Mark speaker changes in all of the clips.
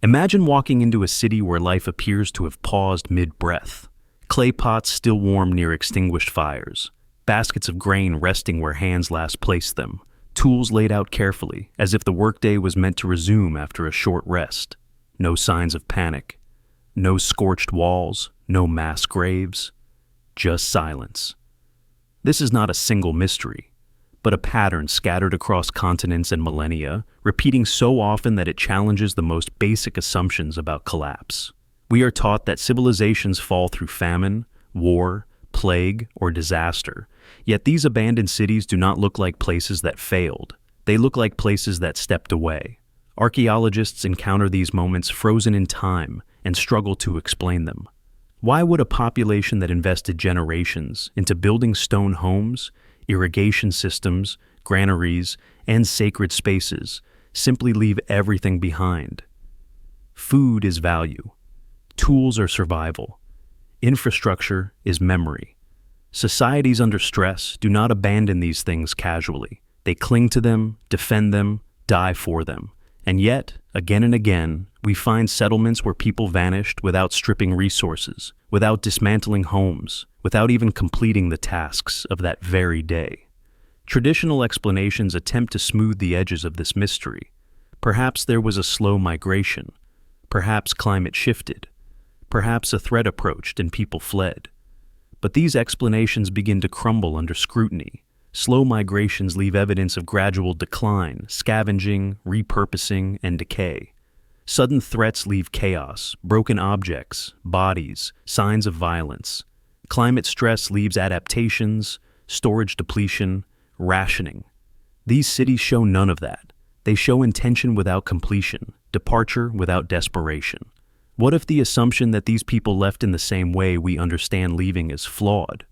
Speaker 1: Imagine walking into a city where life appears to have paused mid-breath. Clay pots still warm near extinguished fires, baskets of grain resting where hands last placed them, tools laid out carefully, as if the workday was meant to resume after a short rest. No signs of panic. No scorched walls, no mass graves. Just silence. This is not a single mystery, but a pattern scattered across continents and millennia, repeating so often that it challenges the most basic assumptions about collapse. We are taught that civilizations fall through famine, war, plague, or disaster, yet these abandoned cities do not look like places that failed. They look like places that stepped away. Archaeologists encounter these moments frozen in time and struggle to explain them. Why would a population that invested generations into building stone homes, irrigation systems, granaries, and sacred spaces simply leave everything behind? Food is value. Tools are survival. Infrastructure is memory. Societies under stress do not abandon these things casually. They cling to them, defend them, die for them. And yet, again and again, we find settlements where people vanished without stripping resources, without dismantling homes, without even completing the tasks of that very day. Traditional explanations attempt to smooth the edges of this mystery. Perhaps there was a slow migration. Perhaps climate shifted. Perhaps a threat approached and people fled. But these explanations begin to crumble under scrutiny. Slow migrations leave evidence of gradual decline, scavenging, repurposing, and decay. Sudden threats leave chaos, broken objects, bodies, signs of violence. Climate stress leaves adaptations, storage depletion, rationing. These cities show none of that. They show intention without completion, departure without desperation. What if the assumption that these people left in the same way we understand leaving is flawed?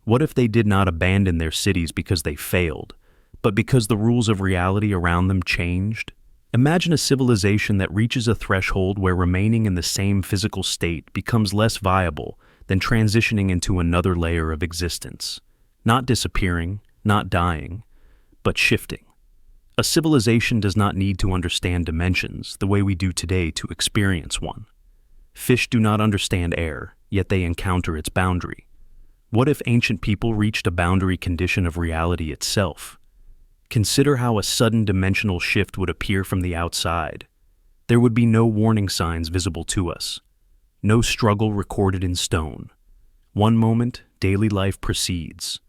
Speaker 1: What if they did not abandon their cities because they failed, but because the rules of reality around them changed? Imagine a civilization that reaches a threshold where remaining in the same physical state becomes less viable than transitioning into another layer of existence. Not disappearing, not dying, but shifting. A civilization does not need to understand dimensions the way we do today to experience one. Fish do not understand air, yet they encounter its boundary. What if ancient people reached a boundary condition of reality itself? Consider how a sudden dimensional shift would appear from the outside. There would be no warning signs visible to us. No struggle recorded in stone. One moment, daily life proceeds.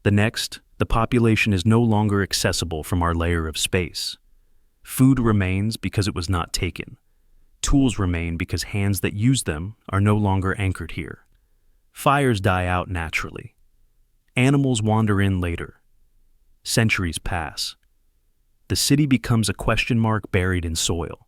Speaker 1: The next, the population is no longer accessible from our layer of space. Food remains because it was not taken. Tools remain because hands that use them are no longer anchored here. Fires die out naturally. Animals wander in later. Centuries pass. The city becomes a question mark buried in soil.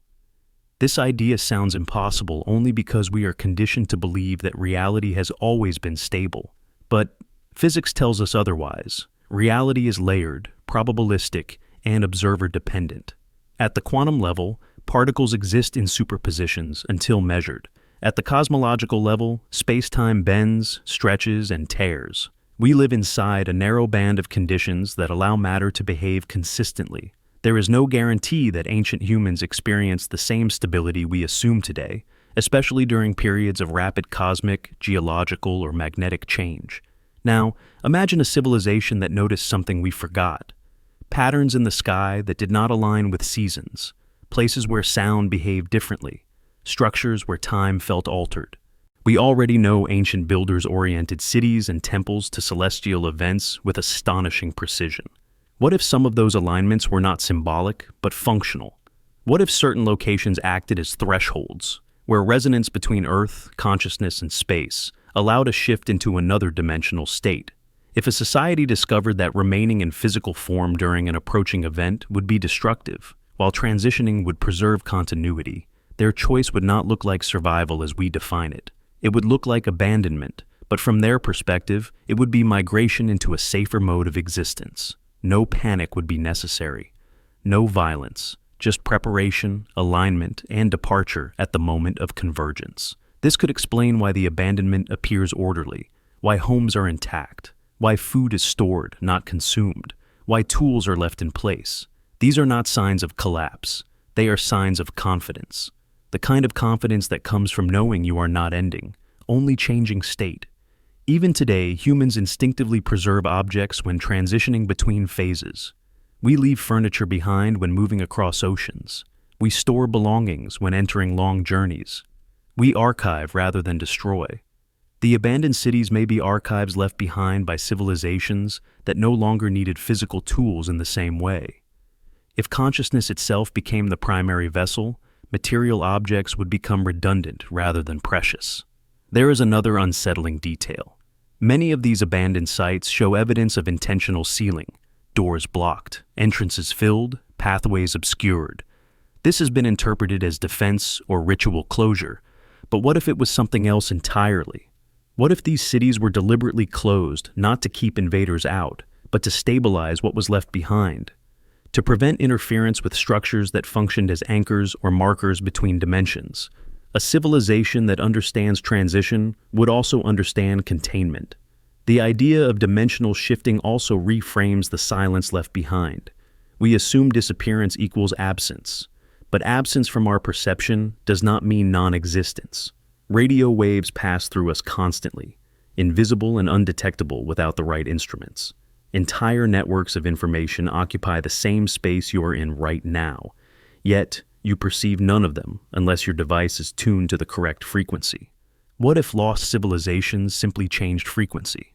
Speaker 1: This idea sounds impossible only because we are conditioned to believe that reality has always been stable. But physics tells us otherwise. Reality is layered, probabilistic, and observer-dependent. At the quantum level, particles exist in superpositions until measured. At the cosmological level, space-time bends, stretches, and tears. We live inside a narrow band of conditions that allow matter to behave consistently. There is no guarantee that ancient humans experienced the same stability we assume today, especially during periods of rapid cosmic, geological, or magnetic change. Now, imagine a civilization that noticed something we forgot. Patterns in the sky that did not align with seasons. Places where sound behaved differently. Structures where time felt altered. We already know ancient builders oriented cities and temples to celestial events with astonishing precision. What if some of those alignments were not symbolic, but functional? What if certain locations acted as thresholds, where resonance between Earth, consciousness, and space allowed a shift into another dimensional state? If a society discovered that remaining in physical form during an approaching event would be destructive, while transitioning would preserve continuity, their choice would not look like survival as we define it. It would look like abandonment, but from their perspective, it would be migration into a safer mode of existence. No panic would be necessary. No violence, just preparation, alignment, and departure at the moment of convergence. This could explain why the abandonment appears orderly, why homes are intact, why food is stored, not consumed, why tools are left in place. These are not signs of collapse. They are signs of confidence. the kind of confidence that comes from knowing you are not ending, only changing state. Even today, humans instinctively preserve objects when transitioning between phases. We leave furniture behind when moving across oceans. We store belongings when entering long journeys. We archive rather than destroy. The abandoned cities may be archives left behind by civilizations that no longer needed physical tools in the same way. If consciousness itself became the primary vessel, material objects would become redundant rather than precious. There is another unsettling detail. Many of these abandoned sites show evidence of intentional sealing, doors blocked, entrances filled, pathways obscured. This has been interpreted as defense or ritual closure, but what if it was something else entirely? What if these cities were deliberately closed not to keep invaders out, but to stabilize what was left behind? To prevent interference with structures that functioned as anchors or markers between dimensions? A civilization that understands transition would also understand containment. The idea of dimensional shifting also reframes the silence left behind. We assume disappearance equals absence, but absence from our perception does not mean non-existence. Radio waves pass through us constantly, invisible and undetectable without the right instruments. Entire networks of information occupy the same space you are in right now, yet you perceive none of them unless your device is tuned to the correct frequency. What if lost civilizations simply changed frequency?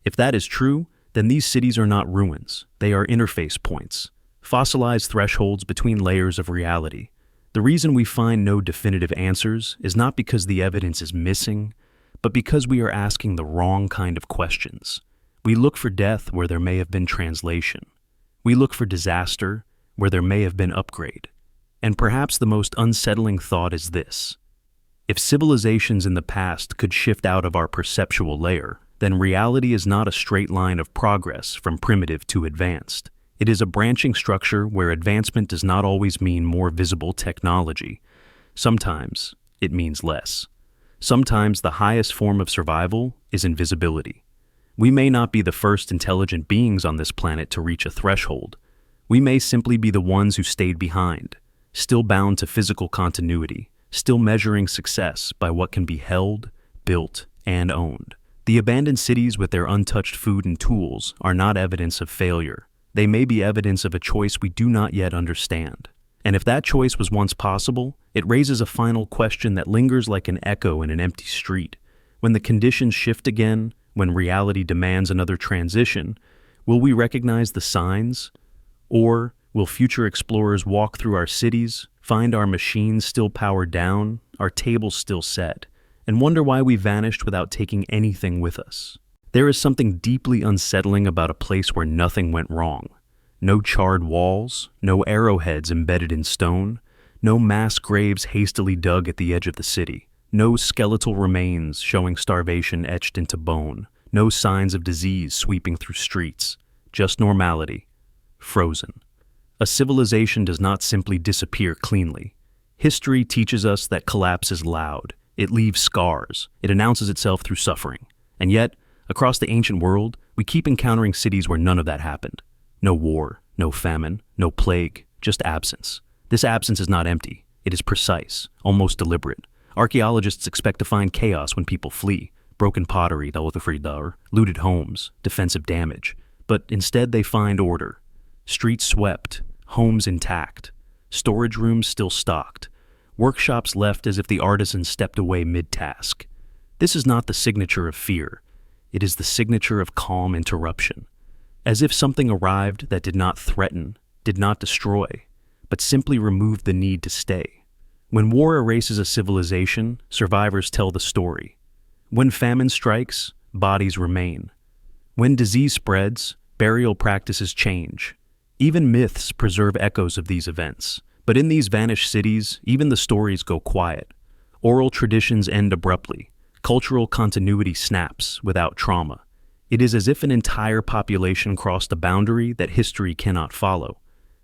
Speaker 1: If that is true, then these cities are not ruins, they are interface points, fossilized thresholds between layers of reality. The reason we find no definitive answers is not because the evidence is missing, but because we are asking the wrong kind of questions. We look for death where there may have been translation. We look for disaster where there may have been upgrade. And perhaps the most unsettling thought is this: if civilizations in the past could shift out of our perceptual layer, then reality is not a straight line of progress from primitive to advanced. It is a branching structure where advancement does not always mean more visible technology. Sometimes it means less. Sometimes the highest form of survival is invisibility. We may not be the first intelligent beings on this planet to reach a threshold. We may simply be the ones who stayed behind, still bound to physical continuity, still measuring success by what can be held, built, and owned. The abandoned cities with their untouched food and tools are not evidence of failure. They may be evidence of a choice we do not yet understand. And if that choice was once possible, it raises a final question that lingers like an echo in an empty street. When the conditions shift again, when reality demands another transition, will we recognize the signs? Or will future explorers walk through our cities, find our machines still powered down, our tables still set, and wonder why we vanished without taking anything with us? There is something deeply unsettling about a place where nothing went wrong. No charred walls, no arrowheads embedded in stone, no mass graves hastily dug at the edge of the city, no skeletal remains showing starvation etched into bone, no signs of disease sweeping through streets, just normality, frozen. A civilization does not simply disappear cleanly. History teaches us that collapse is loud. It leaves scars. It announces itself through suffering. And yet, across the ancient world, we keep encountering cities where none of that happened. No war, no famine, no plague, just absence. This absence is not empty. It is precise, almost deliberate. Archaeologists expect to find chaos when people flee, broken pottery, looted homes, defensive damage. But instead they find order. Streets swept, homes intact, storage rooms still stocked, workshops left as if the artisan stepped away mid-task. This is not the signature of fear. It is the signature of calm interruption. As if something arrived that did not threaten, did not destroy, but simply removed the need to stay. When war erases a civilization, survivors tell the story. When famine strikes, bodies remain. When disease spreads, burial practices change. Even myths preserve echoes of these events. But in these vanished cities, even the stories go quiet. Oral traditions end abruptly. Cultural continuity snaps without trauma. It is as if an entire population crossed a boundary that history cannot follow.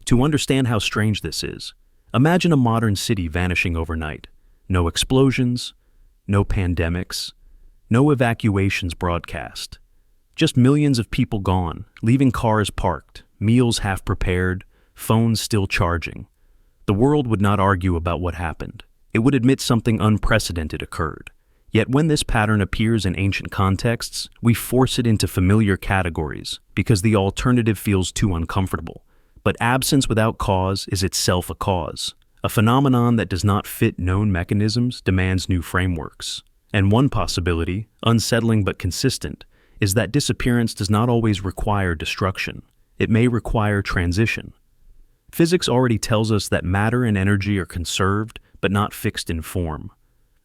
Speaker 1: To understand how strange this is, imagine a modern city vanishing overnight. No explosions, no pandemics, no evacuations broadcast. Just millions of people gone, leaving cars parked, meals half prepared, phones still charging. The world would not argue about what happened. It would admit something unprecedented occurred. Yet when this pattern appears in ancient contexts, we force it into familiar categories because the alternative feels too uncomfortable. But absence without cause is itself a cause. A phenomenon that does not fit known mechanisms demands new frameworks. And one possibility, unsettling but consistent, is that disappearance does not always require destruction. It may require transition. Physics already tells us that matter and energy are conserved but not fixed in form.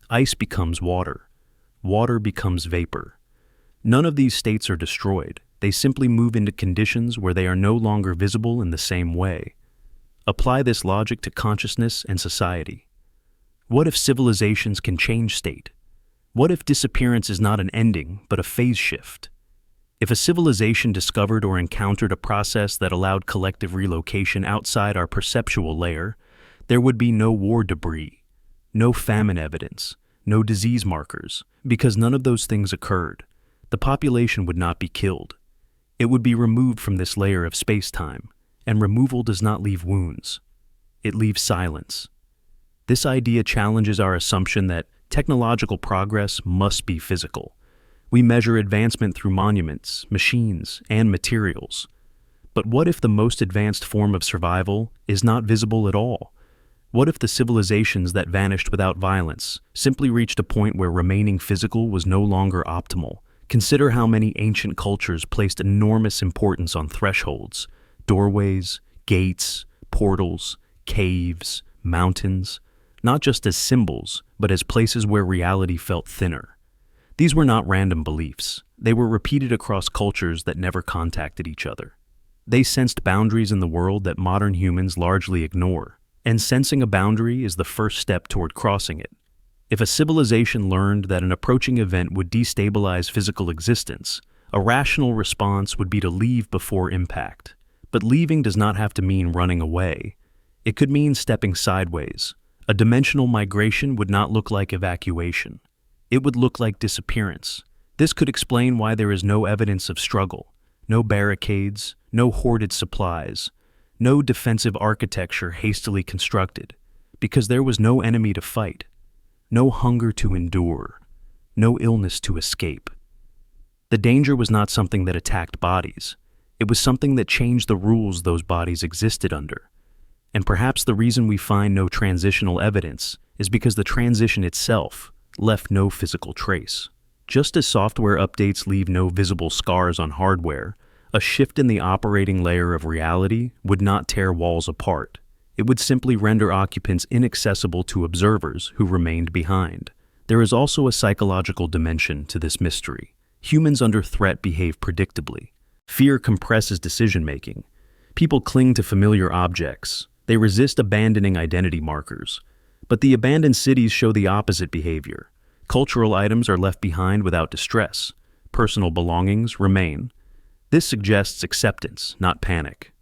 Speaker 1: Ice becomes water. Water becomes vapor. None of these states are destroyed. They simply move into conditions where they are no longer visible in the same way. Apply this logic to consciousness and society. What if civilizations can change state? What if disappearance is not an ending, but a phase shift? If a civilization discovered or encountered a process that allowed collective relocation outside our perceptual layer, there would be no war debris, no famine evidence, no disease markers, because none of those things occurred. The population would not be killed. It would be removed from this layer of space-time, and removal does not leave wounds. It leaves silence. This idea challenges our assumption that technological progress must be physical. We measure advancement through monuments, machines, and materials. But what if the most advanced form of survival is not visible at all? What if the civilizations that vanished without violence simply reached a point where remaining physical was no longer optimal? Consider how many ancient cultures placed enormous importance on thresholds, doorways, gates, portals, caves, mountains, not just as symbols, but as places where reality felt thinner. These were not random beliefs. They were repeated across cultures that never contacted each other. They sensed boundaries in the world that modern humans largely ignore, and sensing a boundary is the first step toward crossing it. If a civilization learned that an approaching event would destabilize physical existence, a rational response would be to leave before impact. But leaving does not have to mean running away. It could mean stepping sideways. A dimensional migration would not look like evacuation. It would look like disappearance. This could explain why there is no evidence of struggle, no barricades, no hoarded supplies, no defensive architecture hastily constructed, because there was no enemy to fight, no hunger to endure, no illness to escape. The danger was not something that attacked bodies. It was something that changed the rules those bodies existed under. And perhaps the reason we find no transitional evidence is because the transition itself left no physical trace. Just as software updates leave no visible scars on hardware, a shift in the operating layer of reality would not tear walls apart. It would simply render occupants inaccessible to observers who remained behind. There is also a psychological dimension to this mystery. Humans under threat behave predictably. Fear compresses decision-making. People cling to familiar objects. They resist abandoning identity markers. But the abandoned cities show the opposite behavior. Cultural items are left behind without distress. Personal belongings remain. This suggests acceptance, not panic.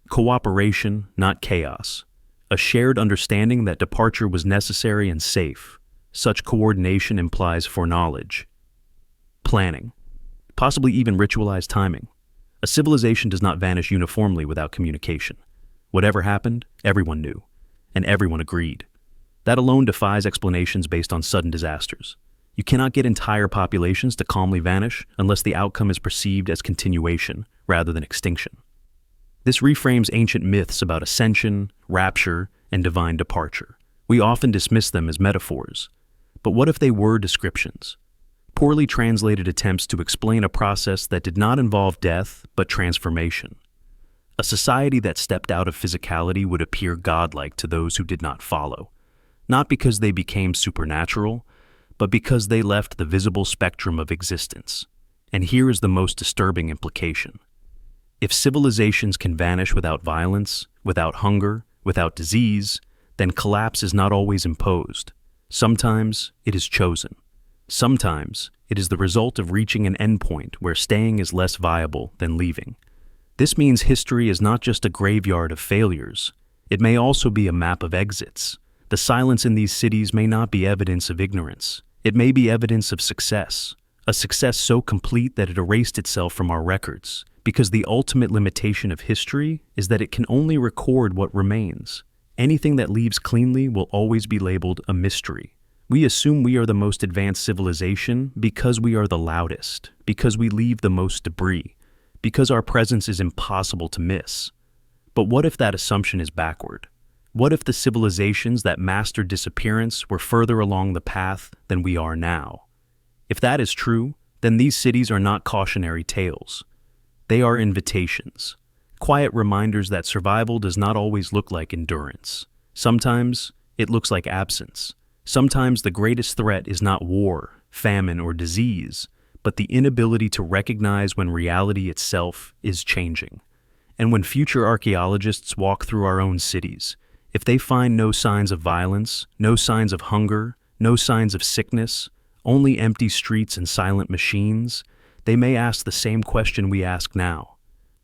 Speaker 1: Cooperation, not chaos. A shared understanding that departure was necessary and safe. Such coordination implies foreknowledge. Planning. Possibly even ritualized timing. A civilization does not vanish uniformly without communication. Whatever happened, everyone knew, and everyone agreed. That alone defies explanations based on sudden disasters. You cannot get entire populations to calmly vanish unless the outcome is perceived as continuation rather than extinction. This reframes ancient myths about ascension, rapture, and divine departure. We often dismiss them as metaphors. But what if they were descriptions? Poorly translated attempts to explain a process that did not involve death, but transformation. A society that stepped out of physicality would appear godlike to those who did not follow, not because they became supernatural, but because they left the visible spectrum of existence. And here is the most disturbing implication. If civilizations can vanish without violence, without hunger, without disease, then collapse is not always imposed. Sometimes it is chosen. Sometimes it is the result of reaching an endpoint where staying is less viable than leaving. This means history is not just a graveyard of failures. It may also be a map of exits. The silence in these cities may not be evidence of ignorance. It may be evidence of success, a success so complete that it erased itself from our records, because the ultimate limitation of history is that it can only record what remains. Anything that leaves cleanly will always be labeled a mystery. We assume we are the most advanced civilization because we are the loudest, because we leave the most debris, because our presence is impossible to miss. But what if that assumption is backward? What if the civilizations that mastered disappearance were further along the path than we are now? If that is true, then these cities are not cautionary tales. They are invitations, quiet reminders that survival does not always look like endurance. Sometimes it looks like absence. Sometimes the greatest threat is not war, famine, or disease, but the inability to recognize when reality itself is changing. And when future archaeologists walk through our own cities, if they find no signs of violence, no signs of hunger, no signs of sickness, only empty streets and silent machines, they may ask the same question we ask now.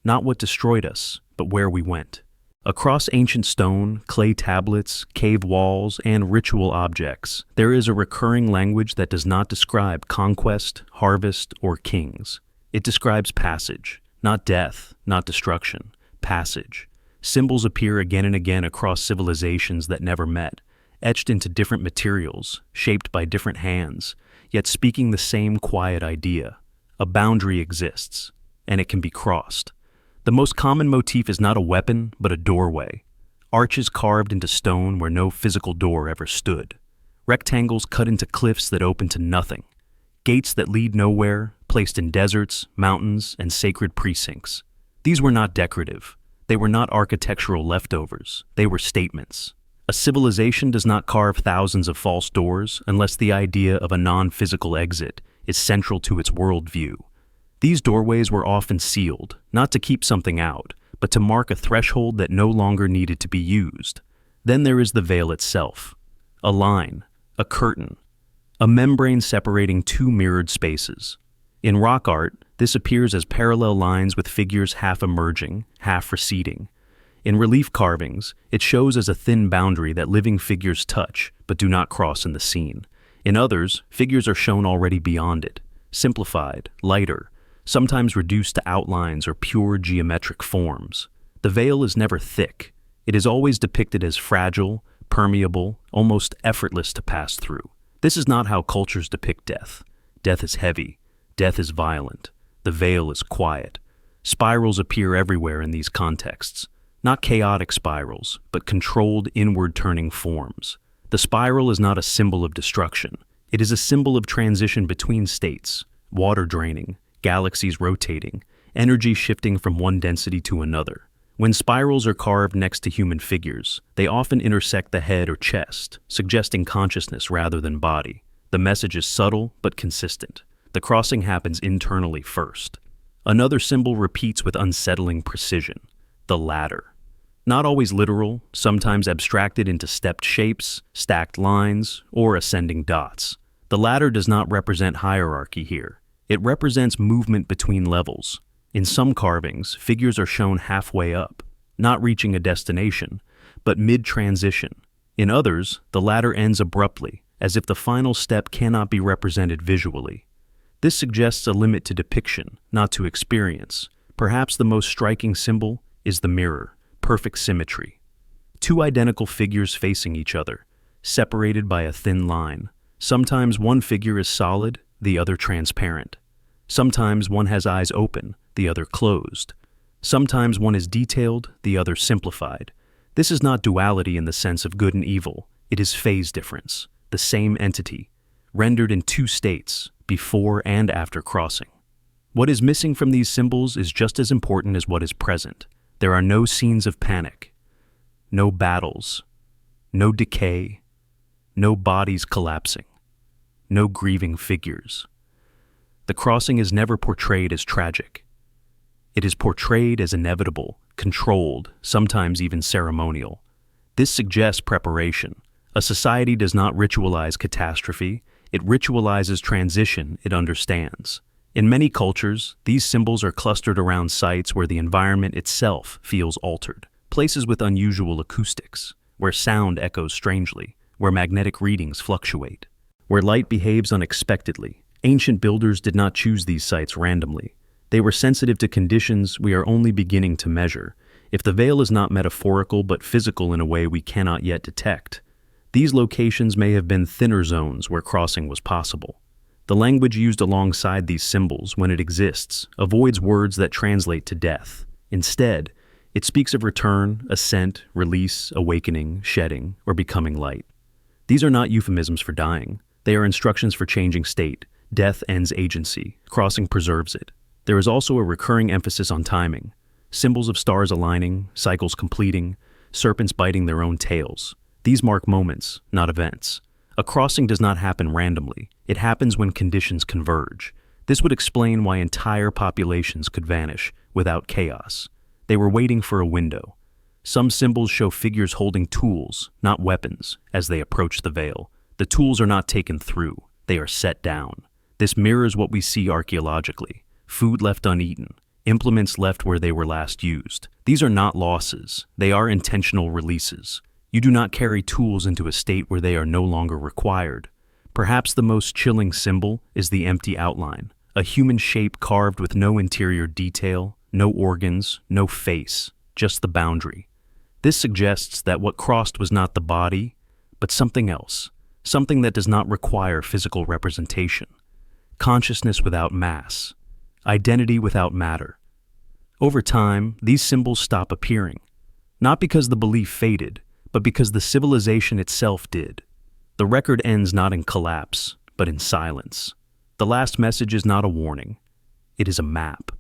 Speaker 1: Not what destroyed us, but where we went. Across ancient stone, clay tablets, cave walls, and ritual objects, there is a recurring language that does not describe conquest, harvest, or kings. It describes passage, not death, not destruction, passage. Symbols appear again and again across civilizations that never met, etched into different materials, shaped by different hands, yet speaking the same quiet idea. A boundary exists, and it can be crossed. The most common motif is not a weapon, but a doorway. Arches carved into stone where no physical door ever stood. Rectangles cut into cliffs that open to nothing. Gates that lead nowhere, placed in deserts, mountains, and sacred precincts. These were not decorative. They were not architectural leftovers. They were statements. A civilization does not carve thousands of false doors unless the idea of a non-physical exit is central to its worldview. These doorways were often sealed, not to keep something out, but to mark a threshold that no longer needed to be used. Then there is the veil itself. A line, a curtain, a membrane separating two mirrored spaces. In rock art, this appears as parallel lines with figures half emerging, half receding. In relief carvings, it shows as a thin boundary that living figures touch but do not cross in the scene. In others, figures are shown already beyond it, simplified, lighter, sometimes reduced to outlines or pure geometric forms. The veil is never thick. It is always depicted as fragile, permeable, almost effortless to pass through. This is not how cultures depict death. Death is heavy. Death is violent. The veil is quiet. Spirals appear everywhere in these contexts. Not chaotic spirals, but controlled inward-turning forms. The spiral is not a symbol of destruction. It is a symbol of transition between states, water draining, galaxies rotating, energy shifting from one density to another. When spirals are carved next to human figures, they often intersect the head or chest, suggesting consciousness rather than body. The message is subtle but consistent. The crossing happens internally first. Another symbol repeats with unsettling precision: the ladder. Not always literal, sometimes abstracted into stepped shapes, stacked lines, or ascending dots. The ladder does not represent hierarchy here. It represents movement between levels. In some carvings, figures are shown halfway up, not reaching a destination, but mid-transition. In others, the ladder ends abruptly, as if the final step cannot be represented visually. This suggests a limit to depiction, not to experience. Perhaps the most striking symbol is the mirror, perfect symmetry. Two identical figures facing each other, separated by a thin line. Sometimes one figure is solid, the other transparent. Sometimes one has eyes open, the other closed. Sometimes one is detailed, the other simplified. This is not duality in the sense of good and evil. It is phase difference, the same entity, rendered in two states, before and after crossing. What is missing from these symbols is just as important as what is present. There are no scenes of panic, no battles, no decay, no bodies collapsing, no grieving figures. The crossing is never portrayed as tragic. It is portrayed as inevitable, controlled, sometimes even ceremonial. This suggests preparation. A society does not ritualize catastrophe, it ritualizes transition it understands. In many cultures, these symbols are clustered around sites where the environment itself feels altered. Places with unusual acoustics, where sound echoes strangely, where magnetic readings fluctuate, where light behaves unexpectedly. Ancient builders did not choose these sites randomly. They were sensitive to conditions we are only beginning to measure, if the veil is not metaphorical but physical in a way we cannot yet detect, these locations may have been thinner zones where crossing was possible. The language used alongside these symbols, when it exists, avoids words that translate to death. Instead, it speaks of return, ascent, release, awakening, shedding, or becoming light. These are not euphemisms for dying. They are instructions for changing state. Death ends agency. Crossing preserves it. There is also a recurring emphasis on timing. Symbols of stars aligning, cycles completing, serpents biting their own tails. These mark moments, not events. A crossing does not happen randomly. It happens when conditions converge. This would explain why entire populations could vanish without chaos. They were waiting for a window. Some symbols show figures holding tools, not weapons, as they approach the veil. The tools are not taken through. They are set down. This mirrors what we see archaeologically. Food left uneaten. Implements left where they were last used. These are not losses. They are intentional releases. You do not carry tools into a state where they are no longer required. Perhaps the most chilling symbol is the empty outline, a human shape carved with no interior detail, no organs, no face, just the boundary. This suggests that what crossed was not the body, but something else, something that does not require physical representation. Consciousness without mass, identity without matter. Over time, these symbols stop appearing, not because the belief faded, but because the civilization itself did. The record ends not in collapse, but in silence. The last message is not a warning. It is a map.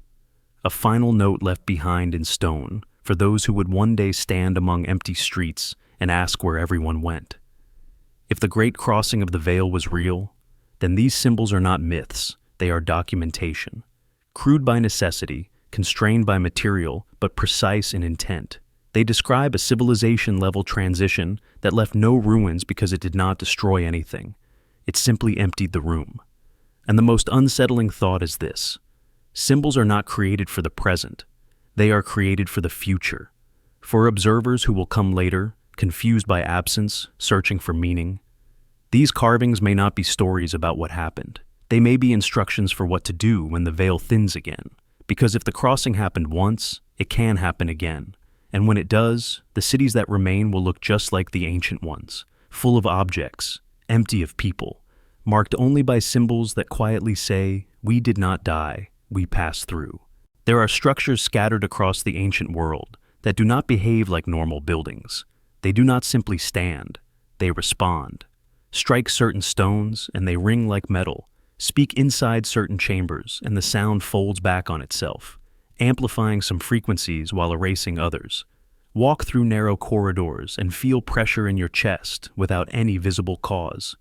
Speaker 1: A final note left behind in stone for those who would one day stand among empty streets and ask where everyone went. If the great crossing of the veil was real, then these symbols are not myths, they are documentation. Crude by necessity, constrained by material, but precise in intent. They describe a civilization-level transition that left no ruins because it did not destroy anything. It simply emptied the room. And the most unsettling thought is this: symbols are not created for the present. They are created for the future. For observers who will come later, confused by absence, searching for meaning. These carvings may not be stories about what happened. They may be instructions for what to do when the veil thins again. Because if the crossing happened once, it can happen again. And when it does, the cities that remain will look just like the ancient ones, full of objects, empty of people, marked only by symbols that quietly say, "We did not die, we passed through." There are structures scattered across the ancient world that do not behave like normal buildings. They do not simply stand, they respond. Strike certain stones and they ring like metal, speak inside certain chambers and the sound folds back on itself, amplifying some frequencies while erasing others. Walk through narrow corridors and feel pressure in your chest without any visible cause.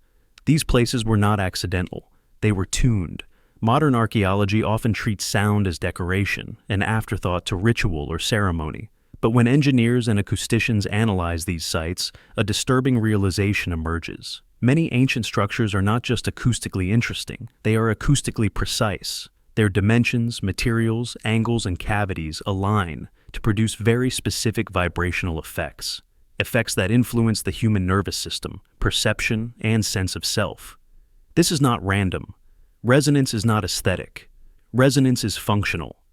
Speaker 1: These places were not accidental. They were tuned. Modern archaeology often treats sound as decoration, an afterthought to ritual or ceremony. But when engineers and acousticians analyze these sites, a disturbing realization emerges. Many ancient structures are not just acoustically interesting, they are acoustically precise. Their dimensions, materials, angles, and cavities align to produce very specific vibrational effects. Effects that influence the human nervous system, perception, and sense of self. This is not random. Resonance is not aesthetic. Resonance is functional.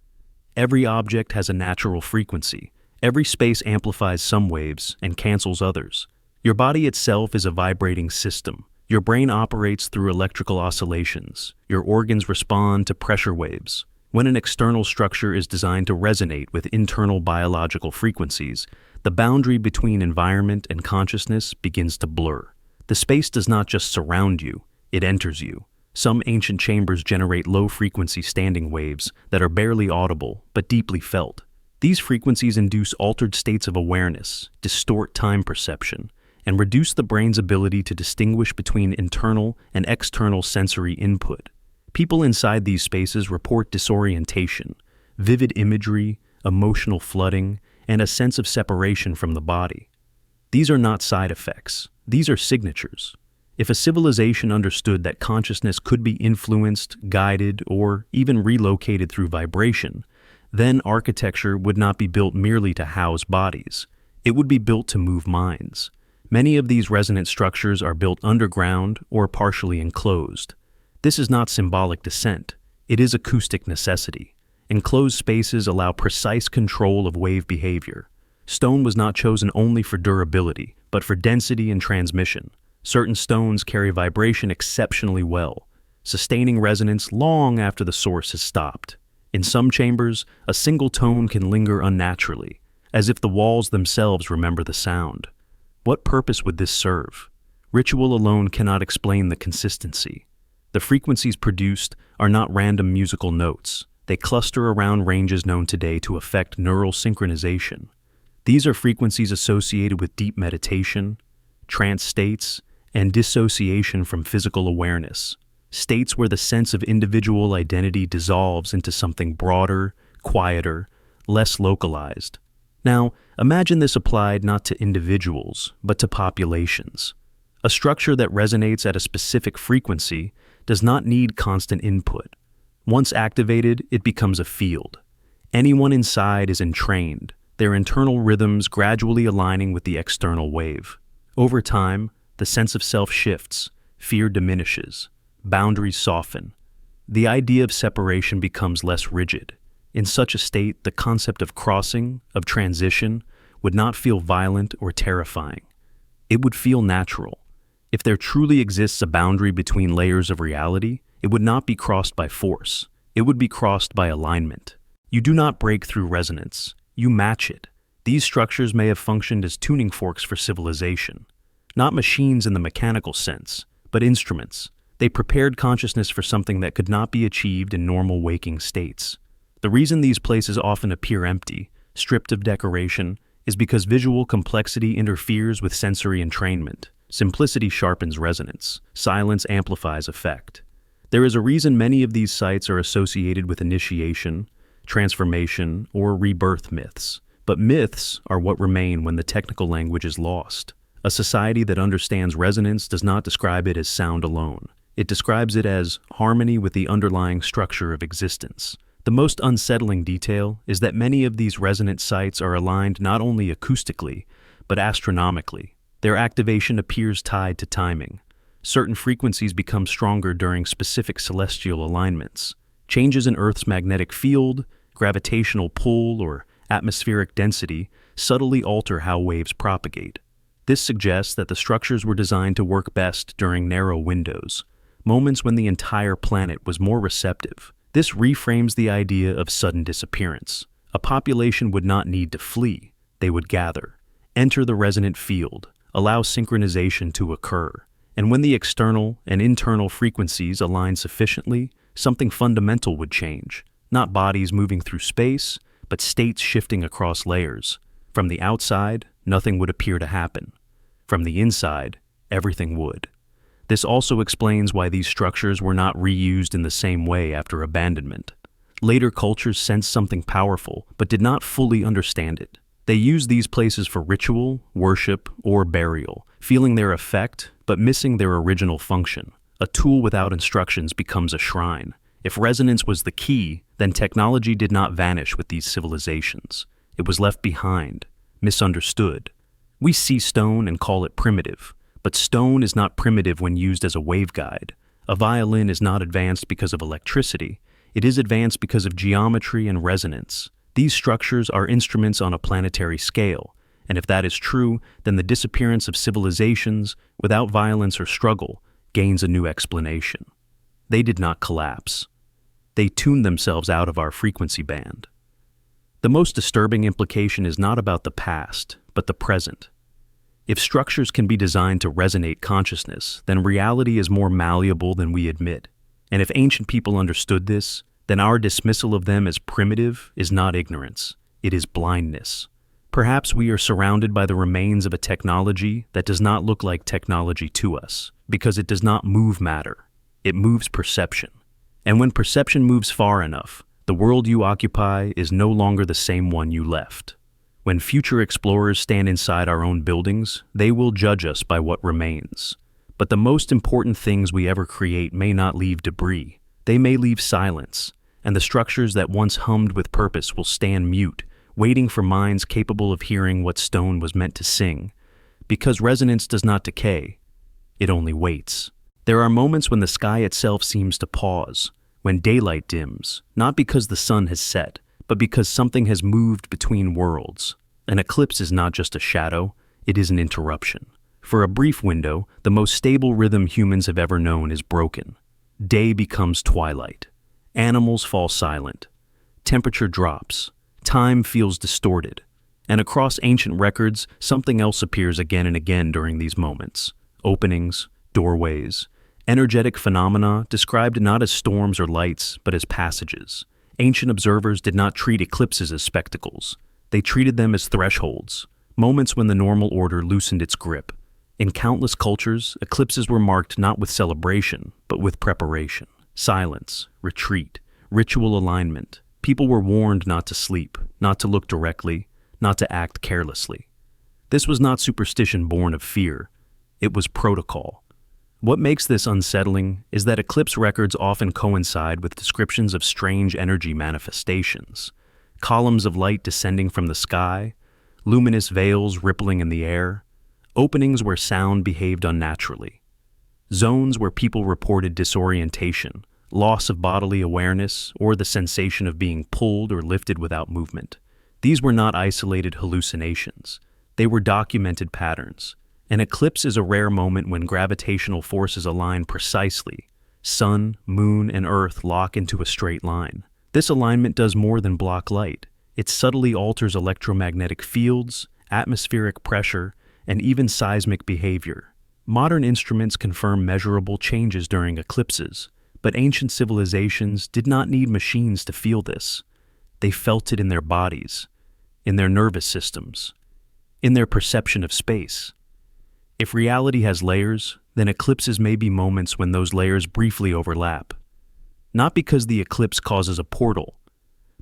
Speaker 1: Every object has a natural frequency. Every space amplifies some waves and cancels others. Your body itself is a vibrating system. Your brain operates through electrical oscillations. Your organs respond to pressure waves. When an external structure is designed to resonate with internal biological frequencies, the boundary between environment and consciousness begins to blur. The space does not just surround you, it enters you. Some ancient chambers generate low-frequency standing waves that are barely audible but deeply felt. These frequencies induce altered states of awareness, distort time perception, and reduce the brain's ability to distinguish between internal and external sensory input. People inside these spaces report disorientation, vivid imagery, emotional flooding, and a sense of separation from the body. These are not side effects. These are signatures. If a civilization understood that consciousness could be influenced, guided, or even relocated through vibration, then architecture would not be built merely to house bodies. It would be built to move minds. Many of these resonant structures are built underground or partially enclosed. This is not symbolic descent. It is acoustic necessity. Enclosed spaces allow precise control of wave behavior. Stone was not chosen only for durability, but for density and transmission. Certain stones carry vibration exceptionally well, sustaining resonance long after the source has stopped. In some chambers, a single tone can linger unnaturally, as if the walls themselves remember the sound. What purpose would this serve? Ritual alone cannot explain the consistency. The frequencies produced are not random musical notes. They cluster around ranges known today to affect neural synchronization. These are frequencies associated with deep meditation, trance states, and dissociation from physical awareness, states where the sense of individual identity dissolves into something broader, quieter, less localized. Now, imagine this applied not to individuals, but to populations. A structure that resonates at a specific frequency does not need constant input. Once activated, it becomes a field. Anyone inside is entrained, their internal rhythms gradually aligning with the external wave. Over time, the sense of self shifts, fear diminishes, boundaries soften. The idea of separation becomes less rigid. In such a state, the concept of crossing, of transition, would not feel violent or terrifying. It would feel natural. If there truly exists a boundary between layers of reality, it would not be crossed by force. It would be crossed by alignment. You do not break through resonance. You match it. These structures may have functioned as tuning forks for civilization. Not machines in the mechanical sense, but instruments. They prepared consciousness for something that could not be achieved in normal waking states. The reason these places often appear empty, stripped of decoration, is because visual complexity interferes with sensory entrainment. Simplicity sharpens resonance. Silence amplifies effect. There is a reason many of these sites are associated with initiation, transformation, or rebirth myths. But myths are what remain when the technical language is lost. A society that understands resonance does not describe it as sound alone. It describes it as harmony with the underlying structure of existence. The most unsettling detail is that many of these resonant sites are aligned not only acoustically, but astronomically. Their activation appears tied to timing. Certain frequencies become stronger during specific celestial alignments. Changes in Earth's magnetic field, gravitational pull, or atmospheric density subtly alter how waves propagate. This suggests that the structures were designed to work best during narrow windows, moments when the entire planet was more receptive. This reframes the idea of sudden disappearance. A population would not need to flee. They would gather, enter the resonant field, allow synchronization to occur. And when the external and internal frequencies align sufficiently, something fundamental would change. Not bodies moving through space, but states shifting across layers. From the outside, nothing would appear to happen. From the inside, everything would. This also explains why these structures were not reused in the same way after abandonment. Later cultures sensed something powerful, but did not fully understand it. They used these places for ritual, worship, or burial, feeling their effect, but missing their original function. A tool without instructions becomes a shrine. If resonance was the key, then technology did not vanish with these civilizations. It was left behind, misunderstood. We see stone and call it primitive, but stone is not primitive when used as a waveguide. A violin is not advanced because of electricity. It is advanced because of geometry and resonance. These structures are instruments on a planetary scale, and if that is true, then the disappearance of civilizations, without violence or struggle, gains a new explanation. They did not collapse. They tuned themselves out of our frequency band. The most disturbing implication is not about the past, but the present. If structures can be designed to resonate consciousness, then reality is more malleable than we admit. And if ancient people understood this, then our dismissal of them as primitive is not ignorance, it is blindness. Perhaps we are surrounded by the remains of a technology that does not look like technology to us, because it does not move matter, it moves perception. And when perception moves far enough, the world you occupy is no longer the same one you left. When future explorers stand inside our own buildings, they will judge us by what remains. But the most important things we ever create may not leave debris. They may leave silence, and the structures that once hummed with purpose will stand mute, waiting for minds capable of hearing what stone was meant to sing. Because resonance does not decay, it only waits. There are moments when the sky itself seems to pause, when daylight dims, not because the sun has set, but because something has moved between worlds. An eclipse is not just a shadow, it is an interruption. For a brief window, the most stable rhythm humans have ever known is broken. Day becomes twilight. Animals fall silent. Temperature drops. Time feels distorted. And across ancient records, something else appears again and again during these moments. Openings, doorways, energetic phenomena described not as storms or lights, but as passages. Ancient observers did not treat eclipses as spectacles. They treated them as thresholds, moments when the normal order loosened its grip. In countless cultures, eclipses were marked not with celebration, but with preparation. Silence, retreat, ritual alignment. People were warned not to sleep, not to look directly, not to act carelessly. This was not superstition born of fear. It was protocol. What makes this unsettling is that eclipse records often coincide with descriptions of strange energy manifestations. Columns of light descending from the sky, luminous veils rippling in the air, openings where sound behaved unnaturally, zones where people reported disorientation, loss of bodily awareness, or the sensation of being pulled or lifted without movement. These were not isolated hallucinations. They were documented patterns. An eclipse is a rare moment when gravitational forces align precisely. Sun, moon, and Earth lock into a straight line. This alignment does more than block light. It subtly alters electromagnetic fields, atmospheric pressure, and even seismic behavior. Modern instruments confirm measurable changes during eclipses, but ancient civilizations did not need machines to feel this. They felt it in their bodies, in their nervous systems, in their perception of space. If reality has layers, then eclipses may be moments when those layers briefly overlap. Not because the eclipse causes a portal,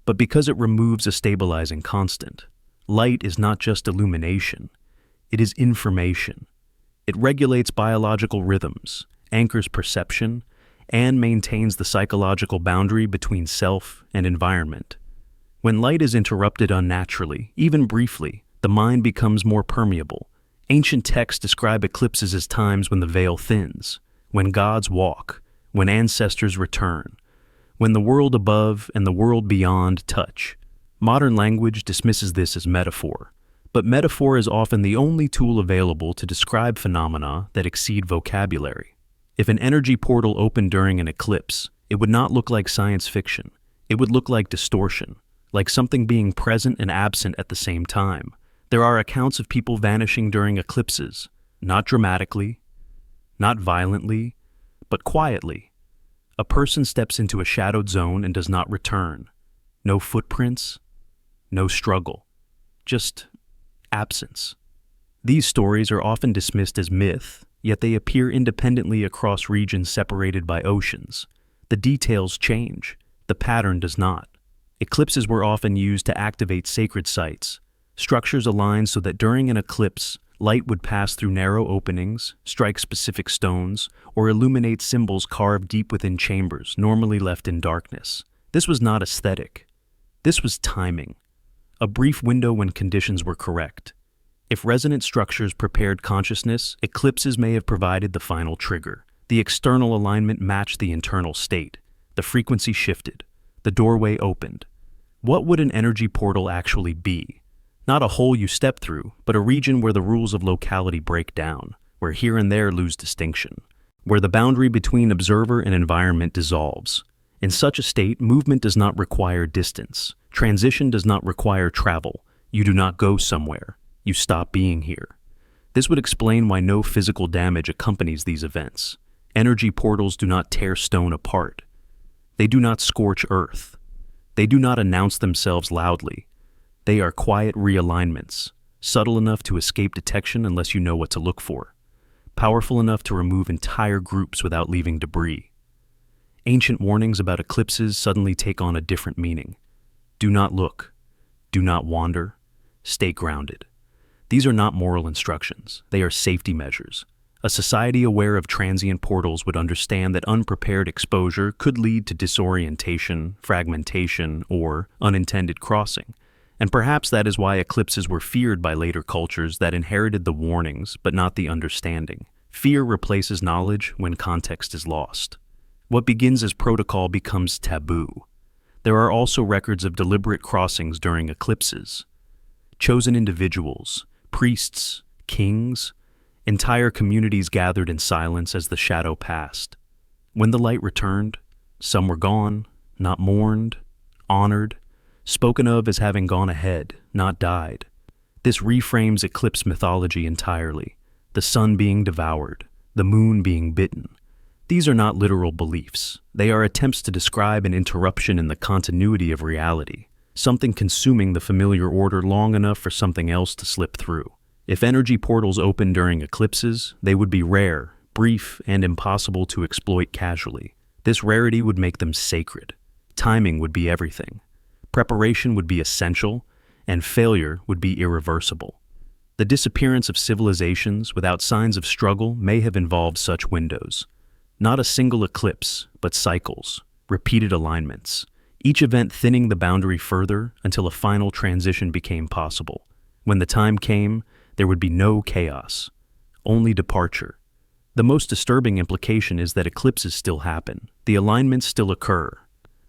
Speaker 1: but because it removes a stabilizing constant. Light is not just illumination, it is information. It regulates biological rhythms, anchors perception, and maintains the psychological boundary between self and environment. When light is interrupted unnaturally, even briefly, the mind becomes more permeable. Ancient texts describe eclipses as times when the veil thins, when gods walk, when ancestors return, when the world above and the world beyond touch. Modern language dismisses this as metaphor, but metaphor is often the only tool available to describe phenomena that exceed vocabulary. If an energy portal opened during an eclipse, it would not look like science fiction. It would look like distortion, like something being present and absent at the same time. There are accounts of people vanishing during eclipses, not dramatically, not violently, but quietly. A person steps into a shadowed zone and does not return. No footprints, no struggle, just absence. These stories are often dismissed as myth, yet they appear independently across regions separated by oceans. The details change, the pattern does not. Eclipses were often used to activate sacred sites. Structures aligned so that during an eclipse, light would pass through narrow openings, strike specific stones, or illuminate symbols carved deep within chambers normally left in darkness. This was not aesthetic. This was timing. A brief window when conditions were correct. If resonant structures prepared consciousness, eclipses may have provided the final trigger. The external alignment matched the internal state. The frequency shifted. The doorway opened. What would an energy portal actually be? Not a hole you step through, but a region where the rules of locality break down, where here and there lose distinction, where the boundary between observer and environment dissolves. In such a state, movement does not require distance. Transition does not require travel. You do not go somewhere. You stop being here. This would explain why no physical damage accompanies these events. Energy portals do not tear stone apart. They do not scorch earth. They do not announce themselves loudly. They are quiet realignments, subtle enough to escape detection unless you know what to look for, powerful enough to remove entire groups without leaving debris. Ancient warnings about eclipses suddenly take on a different meaning. Do not look. Do not wander. Stay grounded. These are not moral instructions. They are safety measures. A society aware of transient portals would understand that unprepared exposure could lead to disorientation, fragmentation, or unintended crossing. And perhaps that is why eclipses were feared by later cultures that inherited the warnings but not the understanding. Fear replaces knowledge when context is lost. What begins as protocol becomes taboo. There are also records of deliberate crossings during eclipses. Chosen individuals, priests, kings, entire communities gathered in silence as the shadow passed. When the light returned, some were gone, not mourned, honored, spoken of as having gone ahead, not died. This reframes eclipse mythology entirely, the sun being devoured, the moon being bitten. These are not literal beliefs. They are attempts to describe an interruption in the continuity of reality, something consuming the familiar order long enough for something else to slip through. If energy portals open during eclipses, they would be rare, brief, and impossible to exploit casually. This rarity would make them sacred. Timing would be everything. Preparation would be essential, and failure would be irreversible. The disappearance of civilizations without signs of struggle may have involved such windows. Not a single eclipse, but cycles, repeated alignments, each event thinning the boundary further until a final transition became possible. When the time came, there would be no chaos, only departure. The most disturbing implication is that eclipses still happen. The alignments still occur.